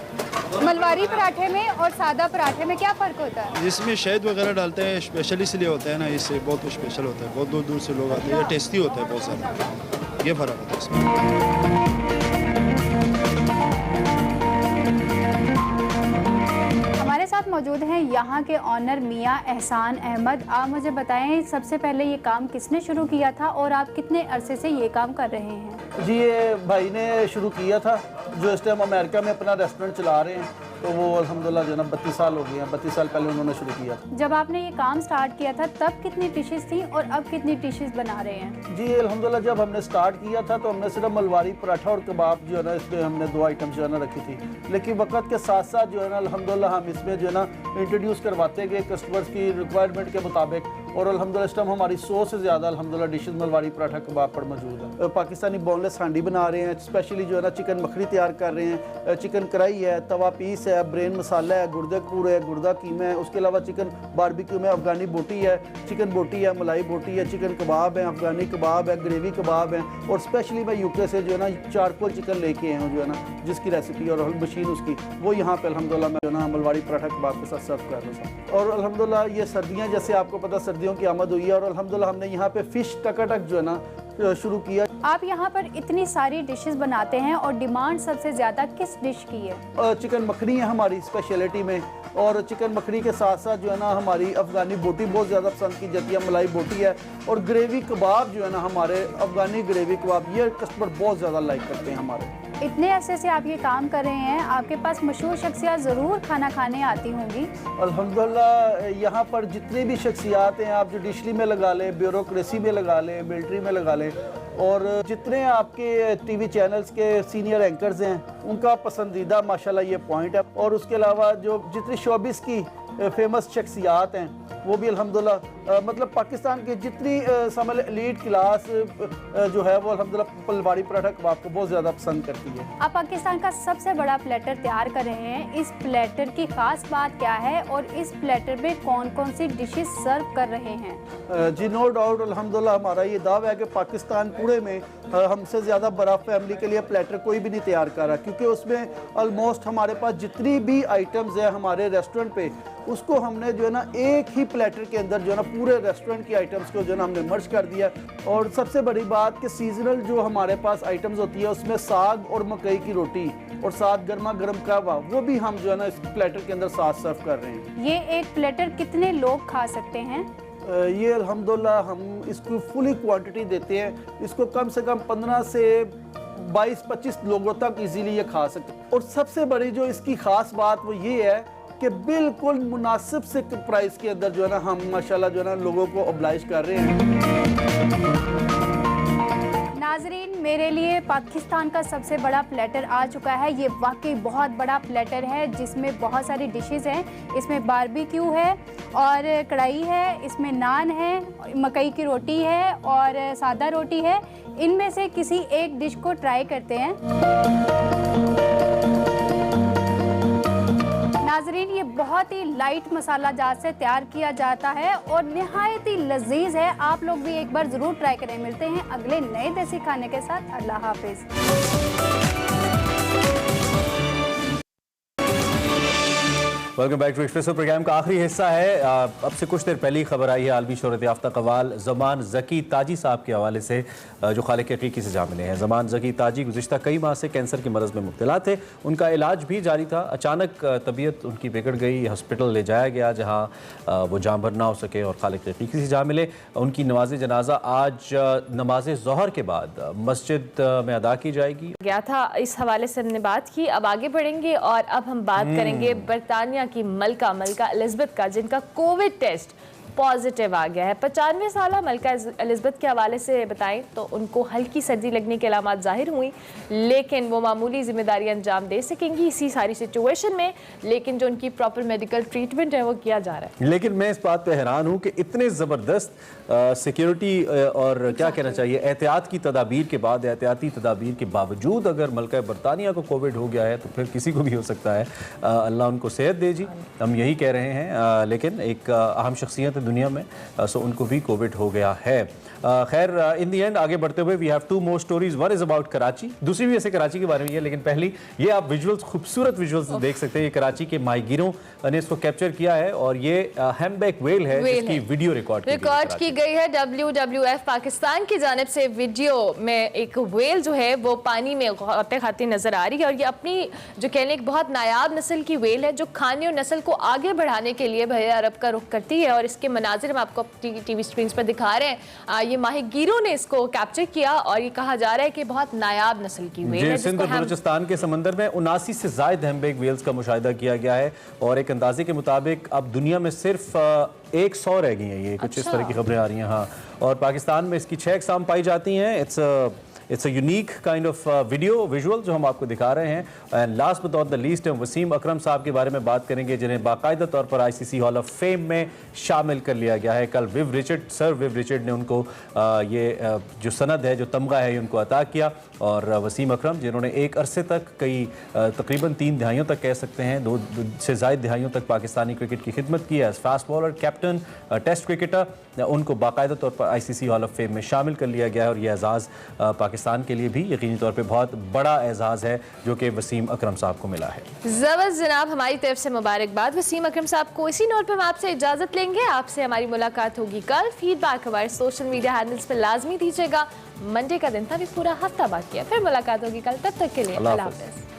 मलवारी पराठे में और सादा पराठे में क्या फ़र्क होता है? इसमें शहद वगैरह डालते हैं, स्पेशल इसलिए होता है ना, इससे बहुत स्पेशल होता है, बहुत दूर दूर से लोग आते हैं, ये टेस्टी होता है बहुत सारा, ये फ़र्क होता है इसमें। हमारे साथ मौजूद हैं यहाँ के ऑनर मियाँ एहसान अहमद। आप मुझे बताएं, सबसे पहले ये काम किसने शुरू किया था और आप कितने अरसे से ये काम कर रहे हैं? जी, ये भाई ने शुरू किया था, जो इस टाइम अमेरिका में अपना रेस्टोरेंट चला रहे हैं, तो वो अल्हम्दुलिल्लाह जो ना 32 साल हो गए हैं, 32 साल पहले उन्होंने शुरू किया था। जब आपने ये काम स्टार्ट किया था तब कितनी डिशेस थी और अब कितनी डिशेस बना रहे हैं? जी अल्हम्दुलिल्लाह, जब हमने स्टार्ट किया था तो हमने सिर्फ मलवारी पराठा और कबाब जो है ना, इसमें हमने 2 आइटम जो है ना रखी थी, लेकिन वक्त के साथ साथ जो है ना अल्हम्दुलिल्लाह हम इसमें जो है ना इंट्रोड्यूस करवाते गए कस्टमर्स की रिक्वायरमेंट के मुताबिक, और अल्हम्दुलिल्लाह इस टाइम हमारी 100 से ज़्यादा अल्हम्दुलिल्लाह डिशेस मलवारी पराठा कबाब पर मौजूद है। पाकिस्तानी बोनलेस हांडी बना रहे हैं, स्पेशली जो है ना चिकन मखनी तैयार कर रहे हैं, चिकन कढ़ाई है, तवा पीस है, ब्रेन मसाला है, गुर्दे कूड़ है, गुर्दा कीमा है, उसके अलावा चिकन बारबेक्यू में अफगानी बोटी है, चिकन बोटी है, मलाई बोटी है, चिकन कबाब है, अफगानी कबाब है, ग्रेवी कबाब है, और स्पेशली मैं यूके से जो है ना चारकोल चिकन लेके आए हूँ, जो है ना जिसकी रेसिपी और मशीन उसकी वो यहाँ पे अल्हम्दुलिल्लाह मैं जो है ना मलवारी पराठा कबाब के साथ सर्व कर रहा हूँ। और अल्हम्दुलिल्लाह ये सर्दियाँ, जैसे आपको पता सर्दियों की आमद हुई है, और अल्हम्दुलिल्लाह हमने यहाँ पे फ़िश टकाटक जो है ना शुरू किया। आप यहाँ पर इतनी सारी डिशेस बनाते हैं और डिमांड सबसे ज़्यादा किस डिश की है? चिकन मखनी है हमारी स्पेशलिटी में, और चिकन मखनी के साथ साथ जो है ना हमारी अफगानी बोटी बहुत ज़्यादा पसंद की जाती है, मलाई बोटी है, और ग्रेवी कबाब जो है ना हमारे अफगानी ग्रेवी कबाब, ये कस्टमर बहुत ज़्यादा लाइक करते हैं हमारे। इतने अरसे से आप ये काम कर रहे हैं, आपके पास मशहूर शख्सियत ज़रूर खाना खाने आती होंगी। अल्हम्दुलिल्लाह यहाँ पर जितनी भी शख्सियात हैं, आप जुडिशरी में लगा लें, ब्यूरोक्रेसी में लगा लें, मिलिट्री में लगा लें, और जितने आपके टीवी चैनल्स के सीनियर एंकर्स हैं, उनका पसंदीदा माशाल्लाह ये पॉइंट है। और उसके अलावा जो जितनी शोबिस की फेमस शख्सियात हैं, वो भी अल्हम्दुलिल्लाह मतलब पाकिस्तान की जितनी समझ एलीट क्लास जो है वो अल्हम्दुलिल्लाह मलवारी पराठा कबाब को बहुत ज़्यादा पसंद करती है। आप पाकिस्तान का सबसे बड़ा प्लेटर तैयार कर रहे हैं, इस प्लेटर की ख़ास बात क्या है और इस प्लेटर में कौन कौन सी डिशेस सर्व कर रहे हैं? जी नो डाउट अल्हम्दुलिल्लाह हमारा ये दावा है कि पाकिस्तान पूरे में हमसे ज़्यादा बड़ा फैमिली के लिए प्लेटर कोई भी नहीं तैयार कर रहा, क्योंकि उसमें ऑलमोस्ट हमारे पास जितनी भी आइटम्स है हमारे रेस्टोरेंट पे, उसको हमने जो है ना एक ही प्लेटर के अंदर जो है ना पूरे रेस्टोरेंट की आइटम्स को जो है ना हमने मर्ज कर दिया। और सबसे बड़ी बात कि सीजनल जो हमारे पास आइटम्स होती है, उसमें साग और मकई की रोटी और साथ गर्मा गर्म कहवा, वो भी हम जो है ना इस प्लेटर के अंदर साथ सर्व कर रहे हैं। ये एक प्लेटर कितने लोग खा सकते हैं? ये अल्हम्दुलिल्लाह हम इसको फुली क्वांटिटी देते हैं, इसको कम से कम 15 से 22-25 लोगों तक इजीली ये खा सकते हैं। और सबसे बड़ी जो इसकी ख़ास बात वो ये है कि बिल्कुल मुनासिब से प्राइस के अंदर जो है ना हम माशाल्लाह जो है ना लोगों को ऑब्लाइज कर रहे हैं। नाजरीन, मेरे लिए पाकिस्तान का सबसे बड़ा प्लेटर आ चुका है। ये वाकई बहुत बड़ा प्लेटर है जिसमें बहुत सारी डिशेस हैं। इसमें बारबेक्यू है और कढ़ाई है, इसमें नान है, मकई की रोटी है और सादा रोटी है। इनमें से किसी एक डिश को ट्राई करते हैं। नाजरीन, ये बहुत ही लाइट मसाला जात से तैयार किया जाता है और निहायत ही लजीज है। आप लोग भी एक बार ज़रूर ट्राई करें। मिलते हैं अगले नए देसी खाने के साथ। अल्लाह हाफिज़। Welcome back to Expresso. Program का आखिरी हिस्सा है। अब से कुछ देर पहले खबर आई है आलमी शोहरत याफ्ता कवाल ज़मान ज़की ताजी साहब के हवाले से, जो खालिक की हकीकी से जा मिले हैं। ज़मान ज़की ताजी गुज़िश्ता कई माह से कैंसर के मरज़ में मुब्तला थे। उनका इलाज भी जारी था। अचानक तबीयत उनकी बिगड़ गई, हॉस्पिटल ले जाया गया जहाँ वो जाँ भर ना हो सके और खालिक की हकीकी से जा मिले। उनकी नमाज जनाजा आज नमाज ज़ोहर के बाद मस्जिद में अदा की जाएगी। गया था, इस हवाले से हमने बात की। अब आगे बढ़ेंगे और अब हम बात करेंगे बरतानिया की मलका एलिज़ाबेथ का, जिनका कोविड टेस्ट पॉजिटिव आ गया है। 95 साल मलका एलिजबेथ के हवाले से बताएं तो उनको हल्की सर्दी लगने के अलामात जाहिर हुई, लेकिन वो मामूली जिम्मेदारी अंजाम दे सकेंगी इसी सारी सिचुएशन में, लेकिन जो उनकी प्रॉपर मेडिकल ट्रीटमेंट है वो किया जा रहा है। लेकिन मैं इस बात पे हैरान हूँ कि इतने ज़बरदस्त सिक्योरिटी और क्या कहना चाहिए एहतियात की तदाबीर के बाद, एहतियाती तदाबीर के बावजूद अगर मलका बरतानिया को कोविड हो गया है तो फिर किसी को भी हो सकता है। अल्लाह उनको सेहत दे जी, हम यही कह रहे हैं। लेकिन एक अहम शख्सियत है दुनिया में, सो उनको भी कोविड हो गया है। खैर इन दी एंड आगे बढ़ते हुए we have two more stories. One is about Karachi, दूसरी भी ऐसे कराची के बारे में है, लेकिन पहली ये आप विजुअल्स, खूबसूरत विजुअल्स देख सकते हैं। ये कराची के माहीगीरों ने इसको कैप्चर किया है और ये हैम्बैक वेल है जिसकी वीडियो रिकॉर्ड की गई है। WWF पाकिस्तान की जानिब से वीडियो में एक वेल जो है वो पानी में गौते खाती नजर आ रही है और ये अपनी जो कहने एक बहुत नायाब नस्ल की वेल है जो खाने और नस्ल को आगे बढ़ाने के लिए बहरे अरब का रुख करती है। और इसके मनाजिर हम आपको टीवी स्क्रीन पर दिखा रहे हैं। ये माहिगीरों ने इसको कैप्चर किया और ये कहा जा रहा है कि बहुत नायाब नस्ल की वेल है। सिंध और बलूचिस्तान के समंदर में 79 से ज्यादा हैम्बैक वेल्स का मुशाहिदा किया गया है और एक अंदाजे के मुताबिक अब दुनिया में सिर्फ 100 रह गई हैं। ये कुछ इस तरह की खबरें आ रही हैं। हाँ, और पाकिस्तान में इसकी 6 अक़साम पाई जाती हैं। It's a unique kind of video visual जो हम आपको दिखा रहे हैं। And last but not the least हम वसीम अकरम साहब के बारे में बात करेंगे जिन्हें बाकायदा तौर पर ICC हॉल ऑफ फेम में शामिल कर लिया गया है। कल सर विव रिचर्ड ने उनको ये जो सनद है, जो तमगा है, उनको अता किया। और वसीम अकरम जिन्होंने एक अरसे तक तकरीबन 3 दहाइयों तक कह सकते हैं, 2 से ज़ायद दहाइयों तक पाकिस्तानी क्रिकेट की खिदमत की है as fast bowler, captain, test cricketer, उनको बाकायदा तौर पर ICC हॉल ऑफ फेम में शामिल कर लिया गया है। और ये एजाज़ पाकिस्तान के लिए भी यकीनी तौर पे बहुत बड़ा एजाज़ है जो कि वसीम अकरम साहब को मिला है। ज़बरदस्त जनाब, हमारी तरफ से मुबारकबाद वसीम अकरम साहब को। इसी नोट पर हम आपसे इजाज़त लेंगे। आपसे हमारी मुलाकात होगी कल। फीडबैक हमारे सोशल मीडिया हैंडल्स पर लाजमी दीजिएगा। मंडे का दिन था, भी पूरा हफ्ता बाकी है, फिर मुलाकात होगी कल। तब तक के लिए अल्लाह हाफ़िज़।